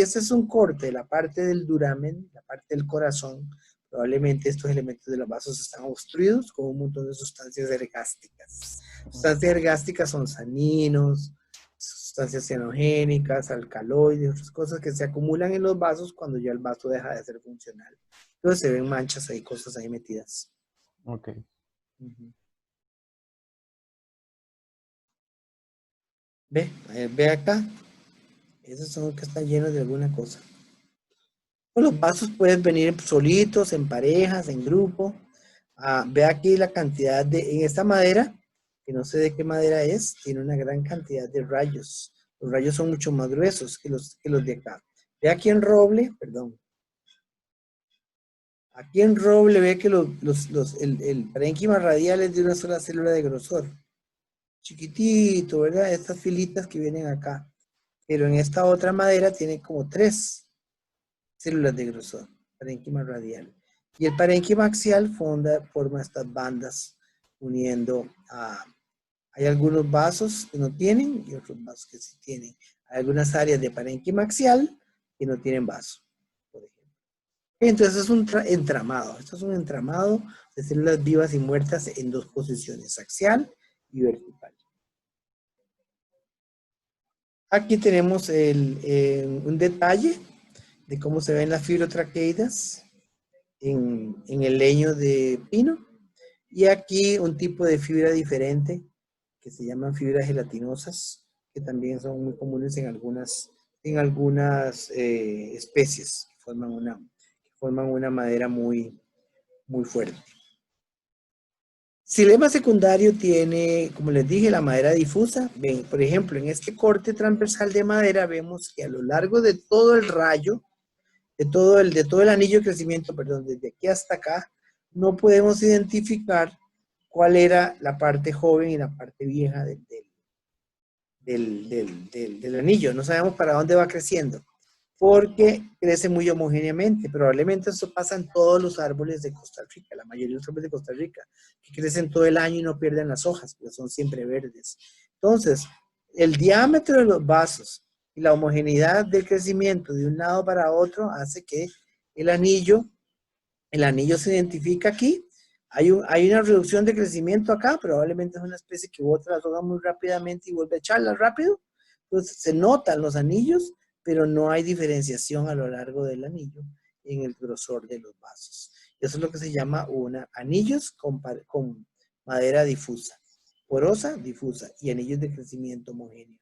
este es un corte de la parte del duramen, la parte del corazón, probablemente estos elementos de los vasos están obstruidos con un montón de sustancias ergásticas. Sustancias ergásticas son saninos, sustancias cianogénicas, alcaloides, otras cosas que se acumulan en los vasos cuando ya el vaso deja de ser funcional. Entonces se ven manchas ahí, cosas ahí metidas. Ok. Ve acá. Esos son los que están llenos de alguna cosa. Los vasos pueden venir solitos, en parejas, en grupo. Ve aquí la cantidad en esta madera, que no sé de qué madera es, tiene una gran cantidad de rayos. Los rayos son mucho más gruesos que los de acá. Ve aquí en roble, perdón. Aquí en roble ve que el parénquima radial es de una sola célula de grosor. Chiquitito, ¿verdad? Estas filitas que vienen acá. Pero en esta otra madera tiene como 3 células de grosor, parénquima radial. Y el parénquima axial forma estas bandas uniendo a... Hay algunos vasos que no tienen y otros vasos que sí tienen. Hay algunas áreas de parénquima axial que no tienen vaso, por ejemplo. Entonces es un entramado. Esto es un entramado de células vivas y muertas en 2 posiciones, axial y vertical. Aquí tenemos un detalle de cómo se ven las fibrotraqueidas en el leño de pino. Y aquí un tipo de fibra diferente que se llaman fibras gelatinosas, que también son muy comunes en algunas especies, que forman una madera muy, muy fuerte. Xilema secundario tiene, como les dije, la madera difusa. Ven, por ejemplo, en este corte transversal de madera vemos que a lo largo de todo el rayo, de todo el anillo de crecimiento, perdón, desde aquí hasta acá, no podemos identificar cuál era la parte joven y la parte vieja del anillo. No sabemos para dónde va creciendo, porque crece muy homogéneamente. Probablemente eso pasa en todos los árboles de Costa Rica, la mayoría de los árboles de Costa Rica, que crecen todo el año y no pierden las hojas, porque son siempre verdes. Entonces, el diámetro de los vasos y la homogeneidad del crecimiento de un lado para otro hace que el anillo se identifica aquí, Hay una reducción de crecimiento acá, probablemente es una especie que bota las hojas muy rápidamente y vuelve a echarlas rápido. Entonces se notan los anillos, pero no hay diferenciación a lo largo del anillo en el grosor de los vasos. Eso es lo que se llama anillos con madera difusa, porosa, difusa y anillos de crecimiento homogéneo.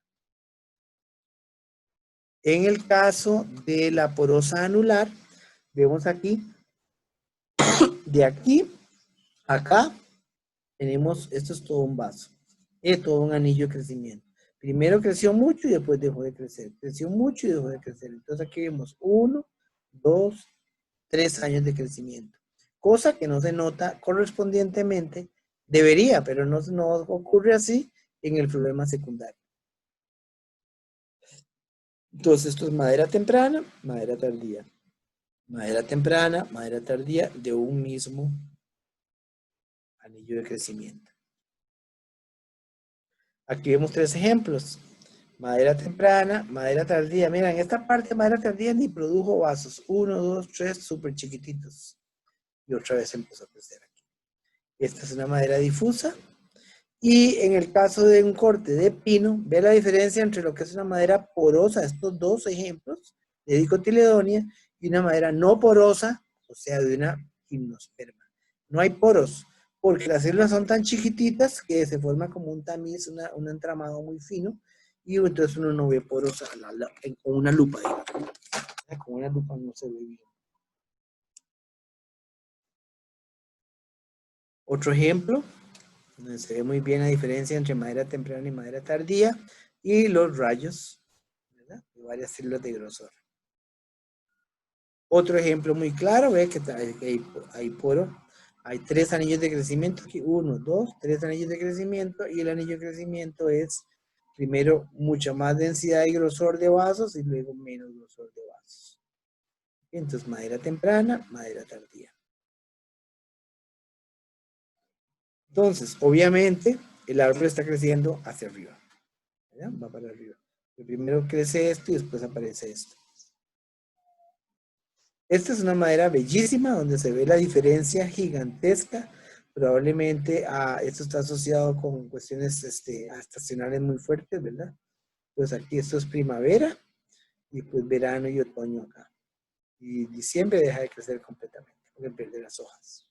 En el caso de la porosa anular, vemos aquí, de aquí a acá, tenemos, esto es todo un vaso, es todo un anillo de crecimiento. Primero creció mucho y después dejó de crecer. Creció mucho y dejó de crecer. Entonces aquí vemos 1, 2, 3 años de crecimiento. Cosa que no se nota correspondientemente, debería, pero no ocurre así en el problema secundario. Entonces esto es madera temprana, madera tardía. Madera temprana, madera tardía de un mismo anillo de crecimiento. Aquí vemos 3 ejemplos. Madera temprana, madera tardía. Mira, en esta parte madera tardía ni produjo vasos. 1, 2, 3, súper chiquititos. Y otra vez empezó a crecer aquí. Esta es una madera difusa. Y en el caso de un corte de pino, ve la diferencia entre lo que es una madera porosa, estos dos ejemplos, de dicotiledonia, y una madera no porosa, o sea, de una gimnosperma. No hay poros, porque las células son tan chiquititas que se forma como un tamiz, un entramado muy fino, y entonces uno no ve poros con una lupa. Con una lupa no se ve bien. Otro ejemplo, donde se ve muy bien la diferencia entre madera temprana y madera tardía, y los rayos, ¿verdad?, de varias células de grosor. Otro ejemplo muy claro, ve que hay poro. Hay 3 anillos de crecimiento aquí, 1, 2, 3 anillos de crecimiento, y el anillo de crecimiento es primero mucha más densidad y grosor de vasos y luego menos grosor de vasos. Entonces madera temprana, madera tardía. Entonces, obviamente, el árbol está creciendo hacia arriba, ¿verdad? Va para arriba. Primero crece esto y después aparece esto. Esta es una madera bellísima donde se ve la diferencia gigantesca. Probablemente esto está asociado con cuestiones estacionales muy fuertes, ¿verdad? Entonces aquí esto es primavera y pues verano y otoño acá. Y diciembre deja de crecer completamente porque pierde las hojas.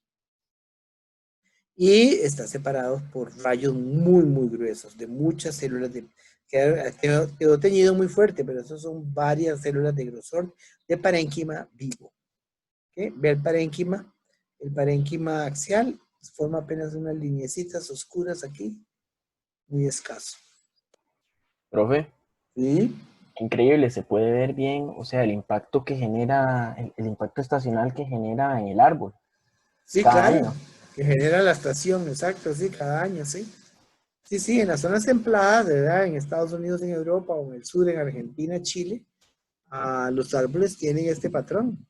Y está separado por rayos muy, muy gruesos de muchas células. Quedó teñido muy fuerte, pero esos son varias células de grosor de parénquima vivo. ¿Okay? Ve el parénquima axial, forma apenas unas lineecitas oscuras aquí, muy escaso. Profe, ¿Sí? increíble, se puede ver bien, o sea, el impacto que genera, el impacto estacional que genera en el árbol. Sí, Cada claro, año. que genera la estación, exacto, sí, cada año, sí. Sí, sí, en las zonas templadas, ¿verdad? En Estados Unidos, en Europa, o en el sur, en Argentina, Chile, los árboles tienen este patrón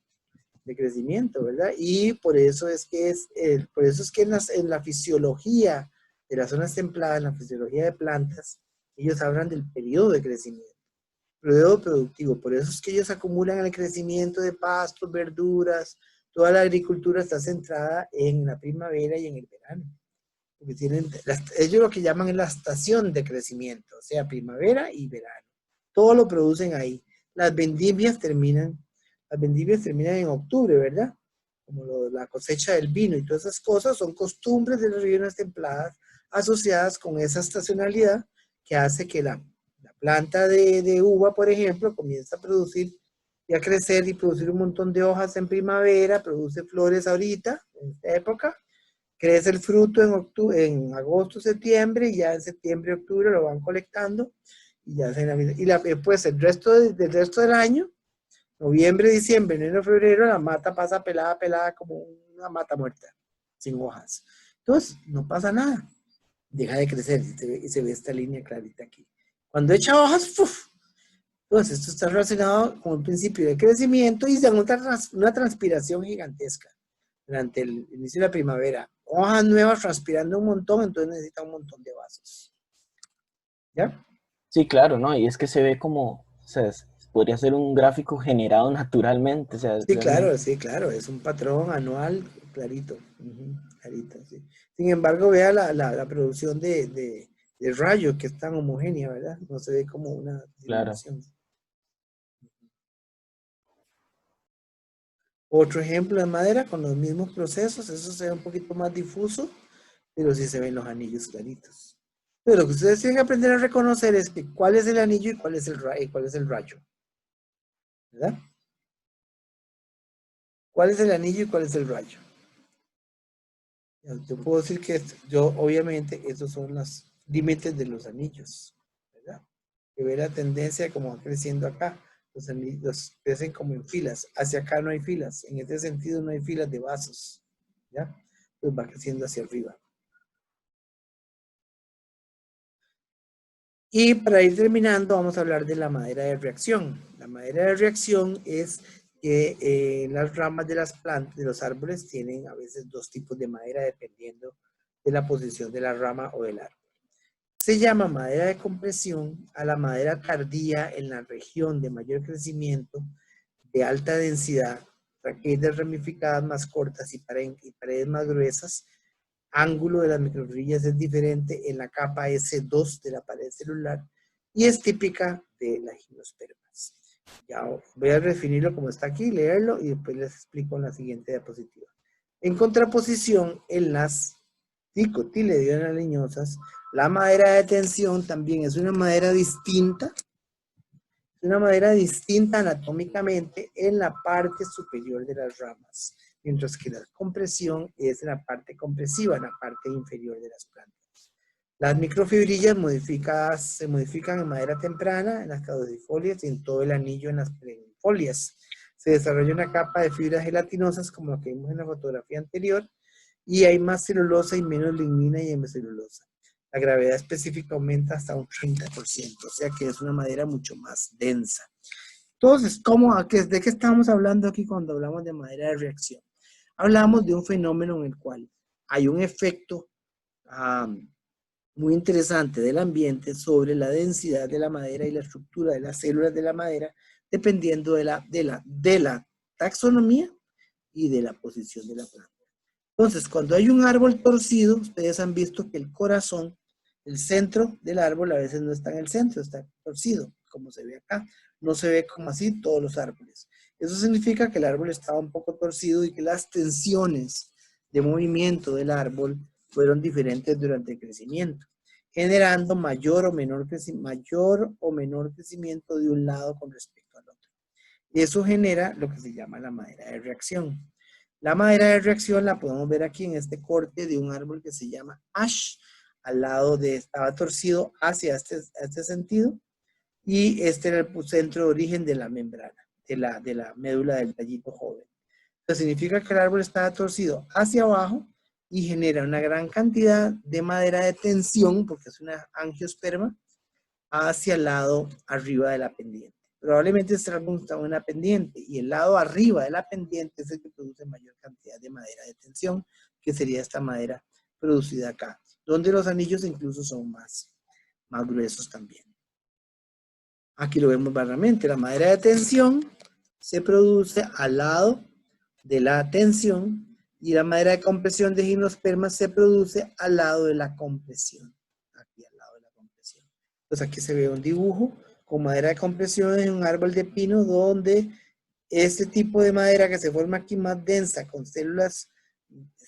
de crecimiento, ¿verdad? Y por eso es que en la fisiología de las zonas templadas, en la fisiología de plantas, ellos hablan del periodo de crecimiento, periodo productivo. Por eso es que ellos acumulan el crecimiento de pastos, verduras. Toda la agricultura está centrada en la primavera y en el verano. Porque ellos lo que llaman es la estación de crecimiento, o sea, primavera y verano. Todo lo producen ahí. Las vendimias terminan en octubre, ¿verdad? Como la cosecha del vino y todas esas cosas son costumbres de las regiones templadas asociadas con esa estacionalidad que hace que la planta de uva, por ejemplo, comienza a producir y a crecer y producir un montón de hojas en primavera, produce flores ahorita, en esta época, crece el fruto en agosto, septiembre, y ya en septiembre, octubre lo van colectando, y ya pues el resto del resto del año, noviembre, diciembre, enero, febrero, la mata pasa pelada como una mata muerta, sin hojas. Entonces, no pasa nada. Deja de crecer y se ve esta línea clarita aquí. Cuando echa hojas, ¡fuf! Entonces, esto está relacionado con el principio de crecimiento y se nota una transpiración gigantesca durante el inicio de la primavera. Hojas nuevas transpirando un montón, entonces necesita un montón de vasos. ¿Ya? Sí, claro, ¿no? Y es que se ve como, o sea, podría ser un gráfico generado naturalmente, o sea, Sí, realmente. claro, es un patrón anual clarito. clarita, sí. Sin embargo, vea la producción de rayos, que es tan homogénea, ¿verdad? No se ve como una Claro. disminución. Otro ejemplo de madera con los mismos procesos, eso se ve un poquito más difuso, pero sí se ven los anillos claritos. Pero lo que ustedes tienen que aprender a reconocer es que cuál es el anillo y cuál es el rayo. ¿Verdad? ¿Cuál es el anillo y cuál es el rayo? Yo puedo decir que obviamente, estos son los límites de los anillos, ¿verdad? Que ve la tendencia como va creciendo acá. Los anillos crecen como en filas. Hacia acá no hay filas. En este sentido no hay filas de vasos, ¿ya? Pues va creciendo hacia arriba. Y para ir terminando, vamos a hablar de la madera de reacción. La madera de reacción es que las ramas de las plantas, de los árboles, tienen a veces dos tipos de madera dependiendo de la posición de la rama o del árbol. Se llama madera de compresión a la madera tardía en la región de mayor crecimiento, de alta densidad, raquetas ramificadas más cortas y paredes más gruesas. Ángulo de las microfibrillas es diferente en la capa S2 de la pared celular y es típica de las gimnospermas. Ya voy a definirlo como está aquí, leerlo y después les explico en la siguiente diapositiva. En contraposición, en las dicotiledóneas leñosas, la madera de tensión también es una madera distinta. Es una madera distinta anatómicamente en la parte superior de las ramas, mientras que la compresión es en la parte compresiva, en la parte inferior de las plantas. Las microfibrillas se modifican en madera temprana, en las caducifolias y en todo el anillo en las perennifolias. Se desarrolla una capa de fibras gelatinosas como lo que vimos en la fotografía anterior, y hay más celulosa y menos lignina y hemicelulosa. La gravedad específica aumenta hasta un 30%, o sea que es una madera mucho más densa. Entonces, ¿de qué estamos hablando aquí cuando hablamos de madera de reacción? Hablamos de un fenómeno en el cual hay un efecto muy interesante del ambiente sobre la densidad de la madera y la estructura de las células de la madera, dependiendo de la taxonomía y de la posición de la planta. Entonces, cuando hay un árbol torcido, ustedes han visto que el corazón, el centro del árbol, a veces no está en el centro, está torcido, como se ve acá. No se ve como así todos los árboles. Eso significa que el árbol estaba un poco torcido y que las tensiones de movimiento del árbol fueron diferentes durante el crecimiento, generando mayor o menor crecimiento de un lado con respecto al otro. Y eso genera lo que se llama la madera de reacción. La madera de reacción la podemos ver aquí en este corte de un árbol que se llama ash. Al lado estaba torcido hacia este sentido, y este era el centro de origen de la membrana, de la médula del tallito joven. Eso significa que el árbol estaba torcido hacia abajo y genera una gran cantidad de madera de tensión, porque es una angiosperma, hacia el lado arriba de la pendiente. Probablemente este árbol está en una pendiente y el lado arriba de la pendiente es el que produce mayor cantidad de madera de tensión, que sería esta madera producida acá, donde los anillos incluso son más gruesos también. Aquí lo vemos claramente, la madera de tensión se produce al lado de la tensión y la madera de compresión de gimnospermas se produce al lado de la compresión. Aquí al lado de la compresión. Entonces aquí se ve un dibujo con madera de compresión en un árbol de pino donde este tipo de madera que se forma aquí más densa con células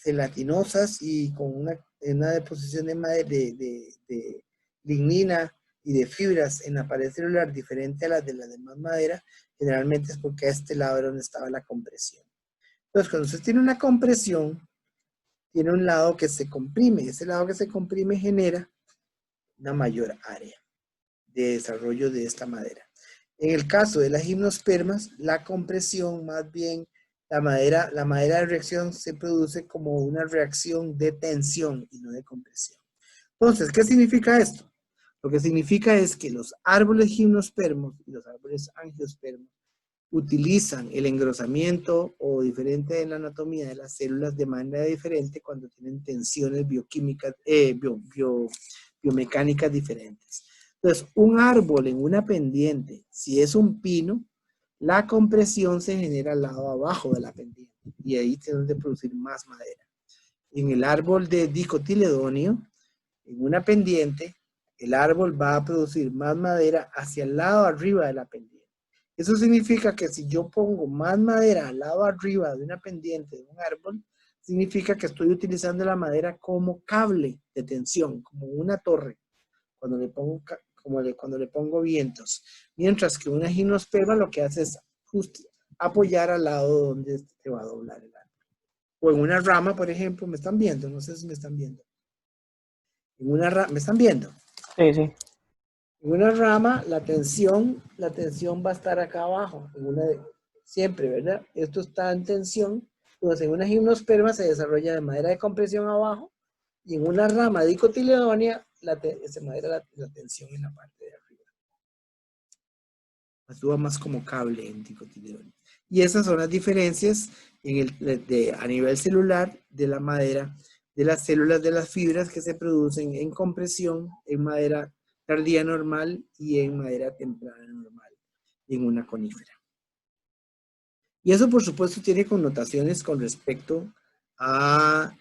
gelatinosas y con una deposición de lignina y de fibras en la pared celular diferente a las de la demás madera, generalmente es porque a este lado era donde estaba la compresión. Entonces, cuando usted tiene una compresión, tiene un lado que se comprime, y ese lado que se comprime genera una mayor área de desarrollo de esta madera. En el caso de las gimnospermas, la compresión, más bien, la madera de reacción se produce como una reacción de tensión y no de compresión. Entonces, ¿qué significa esto? Lo que significa es que los árboles gimnospermos y los árboles angiospermos utilizan el engrosamiento o diferente en la anatomía de las células de manera diferente cuando tienen tensiones bioquímicas, biomecánicas diferentes. Entonces, un árbol en una pendiente, si es un pino, la compresión se genera al lado abajo de la pendiente y ahí tenemos que producir más madera. En el árbol de dicotiledonio, en una pendiente, el árbol va a producir más madera hacia el lado arriba de la pendiente. Eso significa que si yo pongo más madera al lado arriba de una pendiente de un árbol, significa que estoy utilizando la madera como cable de tensión, como una torre, cuando le pongo, cuando le pongo vientos. Mientras que una gimnosperma lo que hace es justo apoyar al lado donde se va a doblar el árbol. O en una rama, por ejemplo, ¿me están viendo? No sé si me están viendo. En una rama, ¿me están viendo? Sí, sí. En una rama, la tensión va a estar acá abajo, siempre, ¿verdad? Esto está en tensión. Entonces, en una gimnosperma se desarrolla de madera de compresión abajo, y en una rama dicotiledónea se madera la tensión en la parte de arriba. Actúa más como cable en dicotiledónea. Y esas son las diferencias a nivel celular de la madera, de las células de las fibras que se producen en compresión, en madera tardía normal y en madera temprana normal, en una conífera. Y eso, por supuesto, tiene connotaciones con respecto a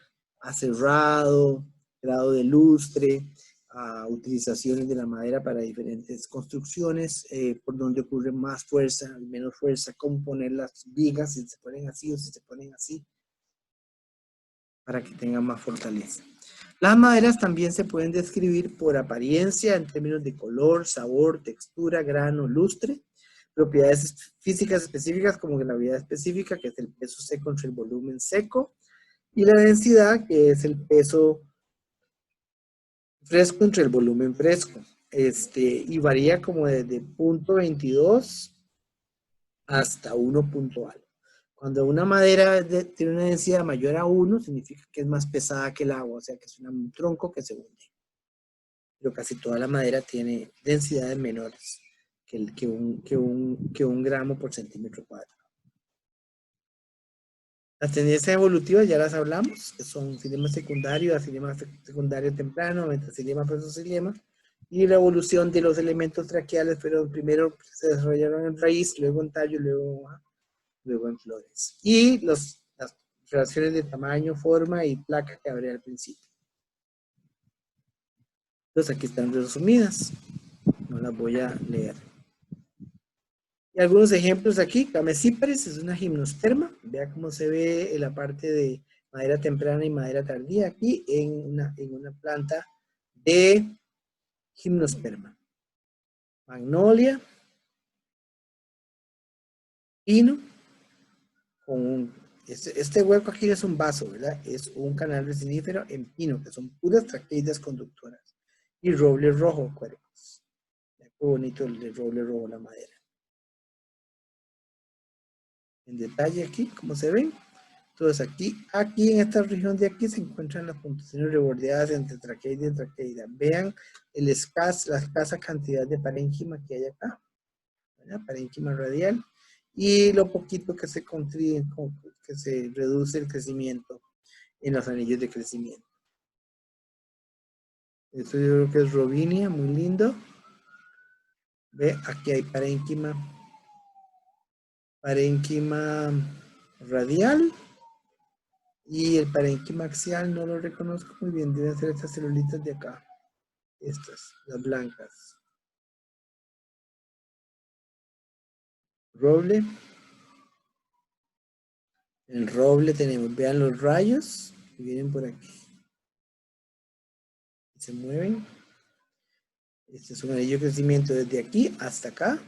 cerrado, grado de lustre, a utilizaciones de la madera para diferentes construcciones, por donde ocurre más fuerza, menos fuerza, cómo poner las vigas, si se ponen así o si se ponen así, para que tengan más fortaleza. Las maderas también se pueden describir por apariencia en términos de color, sabor, textura, grano, lustre, propiedades físicas específicas como gravedad específica, que es el peso seco entre el volumen seco, y la densidad, que es el peso fresco entre el volumen fresco. Y varía como desde 0.22 hasta 1 punto algo. Cuando una madera tiene una densidad mayor a 1, significa que es más pesada que el agua, o sea que es un tronco que se hunde. Pero casi toda la madera tiene densidades menores que un gramo por centímetro cuadrado. Las tendencias evolutivas ya las hablamos, que son xilema secundario, axilema secundario temprano, metaxilema, prosocilema, y la evolución de los elementos traqueales, pero primero se desarrollaron en raíz, luego en tallo, luego en flores. Y las relaciones de tamaño, forma y placa que hablé al principio. Entonces aquí están resumidas, no las voy a leer. Y algunos ejemplos aquí, Camesíparis es una gimnosperma, vea cómo se ve en la parte de madera temprana y madera tardía aquí en una planta de gimnosperma. Magnolia, pino, este hueco aquí es un vaso, ¿verdad? Es un canal resinífero en pino, que son puras traqueidas conductoras. Y roble rojo, cuerpos. Qué bonito el de roble rojo, la madera. En detalle aquí, como se ven. Entonces aquí en esta región de aquí se encuentran las puntuaciones rebordeadas entre traqueida y traqueida. Vean la escasa cantidad de parénquima que hay acá, ¿verdad? Parénquima radial, y lo poquito que se reduce el crecimiento en los anillos de crecimiento. Esto yo creo que es Robinia, muy lindo. Ve, aquí hay parénquima radial. Y el parénquima axial no lo reconozco muy bien, deben ser estas celulitas de acá. Estas, las blancas. Roble. El roble tenemos, vean los rayos que vienen por aquí. Se mueven. Este es un anillo de crecimiento desde aquí hasta acá.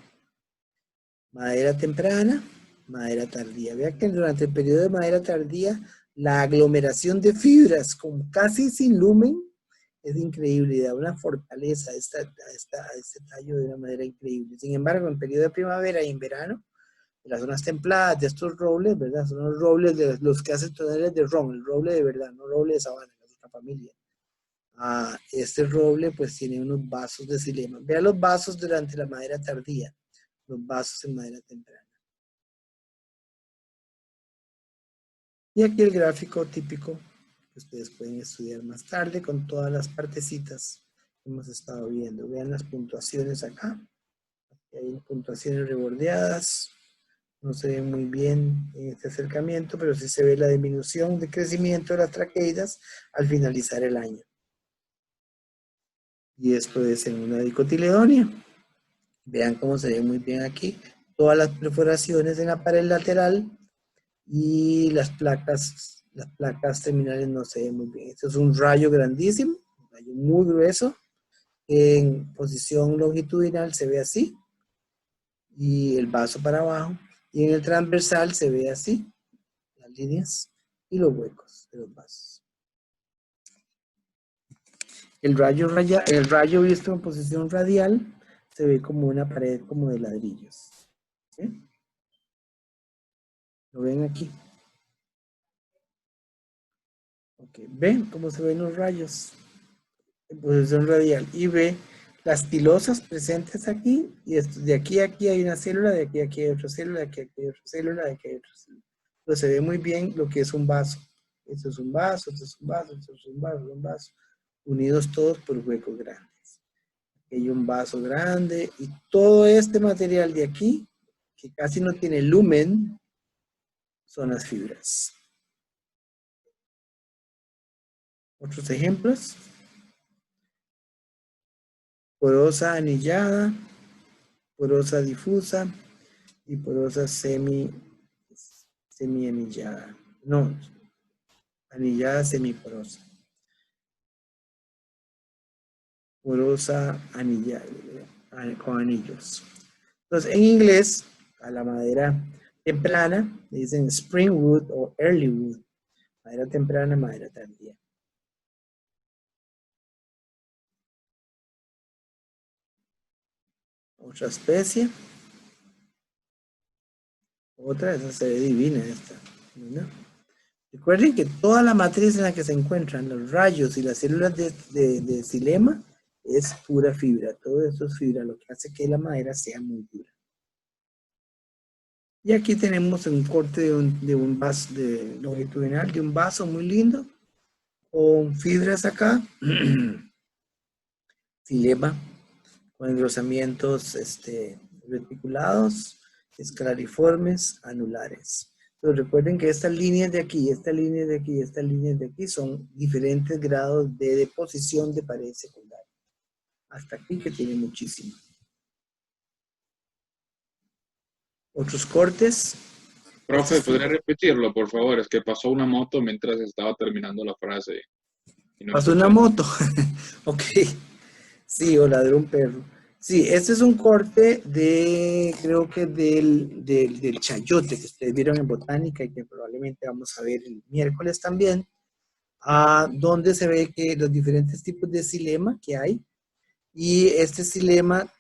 Madera temprana, madera tardía. Vean que durante el periodo de madera tardía, la aglomeración de fibras con casi sin lumen es increíble y da una fortaleza a este tallo de una manera increíble. Sin embargo, en periodo de primavera y en verano, en las zonas templadas de estos robles, ¿verdad? Son los robles de los que hacen toneles de ron, el roble de verdad, no roble de sabana, es otra familia. Este roble pues tiene unos vasos de xilema. Vean los vasos durante la madera tardía, los vasos en madera temprana. Y aquí el gráfico típico que ustedes pueden estudiar más tarde con todas las partecitas que hemos estado viendo. Vean las puntuaciones acá. Aquí hay puntuaciones rebordeadas, No se ve muy bien en este acercamiento, pero sí se ve la disminución de crecimiento de las traqueidas al finalizar el año. Y esto es en una dicotiledónea. Vean cómo se ve muy bien aquí. Todas las perforaciones en la pared lateral y las placas terminales no se ven muy bien. Esto es un rayo grandísimo, un rayo muy grueso. En posición longitudinal se ve así. Y el vaso para abajo. Y en el transversal se ve así, las líneas y los huecos de los vasos. El rayo visto en posición radial se ve como una pared como de ladrillos. ¿Sí? ¿Lo ven aquí? Ok, ¿ven cómo se ven los rayos en posición radial? Y ve las pilosas presentes aquí, y esto, de aquí a aquí hay una célula, de aquí a aquí hay otra célula, de aquí a aquí hay otra célula, de aquí hay otra célula. Entonces se ve muy bien lo que es un vaso. Esto es un vaso, esto es un vaso, esto es un vaso, un vaso, unidos todos por huecos grandes. Hay un vaso grande y todo este material de aquí, que casi no tiene lumen, son las fibras. Otros ejemplos. Porosa anillada, porosa difusa y porosa semi-anillada. No, anillada semiporosa. Porosa anillada, con anillos. Entonces, en inglés, a la madera temprana le dicen spring wood o early wood. Madera temprana, madera tardía. Otra especie. Otra, esa se ve divina esta. ¿No? Recuerden que toda la matriz en la que se encuentran los rayos y las células de xilema es pura fibra. Todo esto es fibra, lo que hace que la madera sea muy dura. Y aquí tenemos un corte de un vaso longitudinal, de un vaso muy lindo, con fibras acá, xilema, con engrosamientos reticulados, escalariformes, anulares. Pero recuerden que estas líneas de aquí, estas líneas de aquí, estas líneas de aquí son diferentes grados de deposición de pared secundaria. Hasta aquí que tiene muchísimo. Otros cortes. Profe, ¿podría repetirlo, por favor? Es que pasó una moto mientras estaba terminando la frase. Y no Pasó escuché. una moto. Ok. Sí, o ladró un perro. Sí, este es un corte de, creo que del chayote que ustedes vieron en botánica y que probablemente vamos a ver el miércoles también, donde se ve que los diferentes tipos de xilema que hay, y este xilema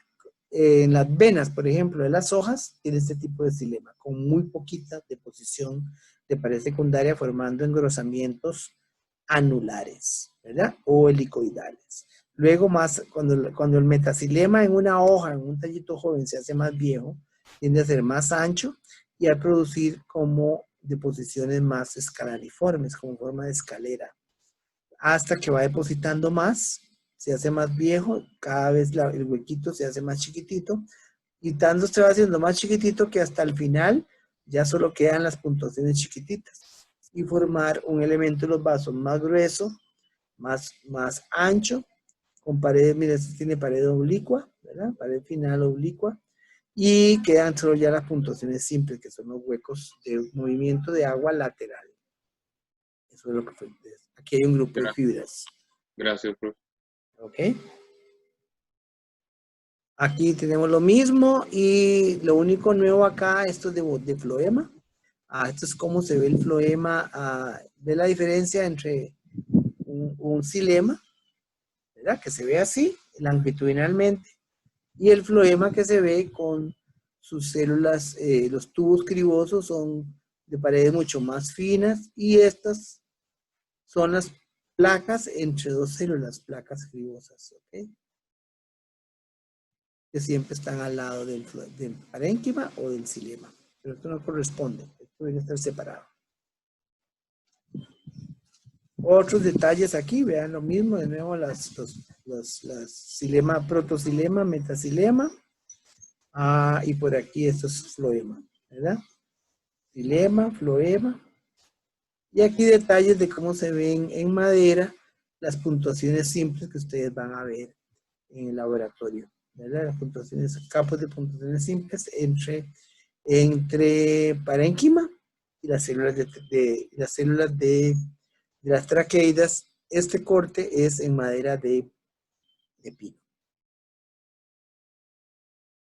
en las venas, por ejemplo, de las hojas, tiene este tipo de xilema, con muy poquita deposición de pared secundaria, formando engrosamientos anulares, ¿verdad? O helicoidales. Luego más, cuando el metaxilema en una hoja, en un tallito joven, se hace más viejo, tiende a ser más ancho y a producir como deposiciones más escalariformes, como forma de escalera, hasta que va depositando más, se hace más viejo, cada vez el huequito se hace más chiquitito, y tanto se va haciendo más chiquitito que hasta el final ya solo quedan las puntuaciones chiquititas, y formar un elemento de los vasos más grueso, más ancho, con pared, mira, este tiene pared oblicua, ¿verdad? Pared final oblicua, y quedan solo ya las puntuaciones simples, que son los huecos de movimiento de agua lateral. Eso es lo que fue. Aquí hay un grupo de fibras. Gracias, profe. ¿Ok? Aquí tenemos lo mismo y lo único nuevo acá, esto es de floema. Esto es cómo se ve el floema. Ve la diferencia entre un xilema, ¿verdad? Que se ve así, longitudinalmente, y el floema que se ve con sus células, los tubos cribosos son de paredes mucho más finas, y estas son las placas entre dos células, placas cribosas, ¿ok? Que siempre están al lado del parénquima o del xilema. Pero esto no corresponde, esto debe estar separado. Otros detalles aquí, vean lo mismo, de nuevo las xilema, protoxilema, metaxilema, y por aquí esto es floema. ¿verdad? Xilema, floema. Y aquí detalles de cómo se ven en madera las puntuaciones simples que ustedes van a ver en el laboratorio, ¿verdad? Las puntuaciones, campos de puntuaciones simples entre parénquima y las células de las traqueidas. Este corte es en madera de pino.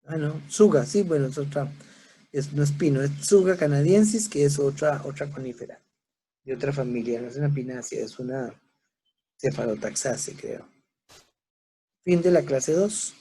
Ah, no, Tsuga, sí, bueno, es otra, no es pino, es Tsuga canadiensis, que es otra conífera, de otra familia, no es una pinácea, es una cephalotaxaceae, creo. Fin de la clase 2.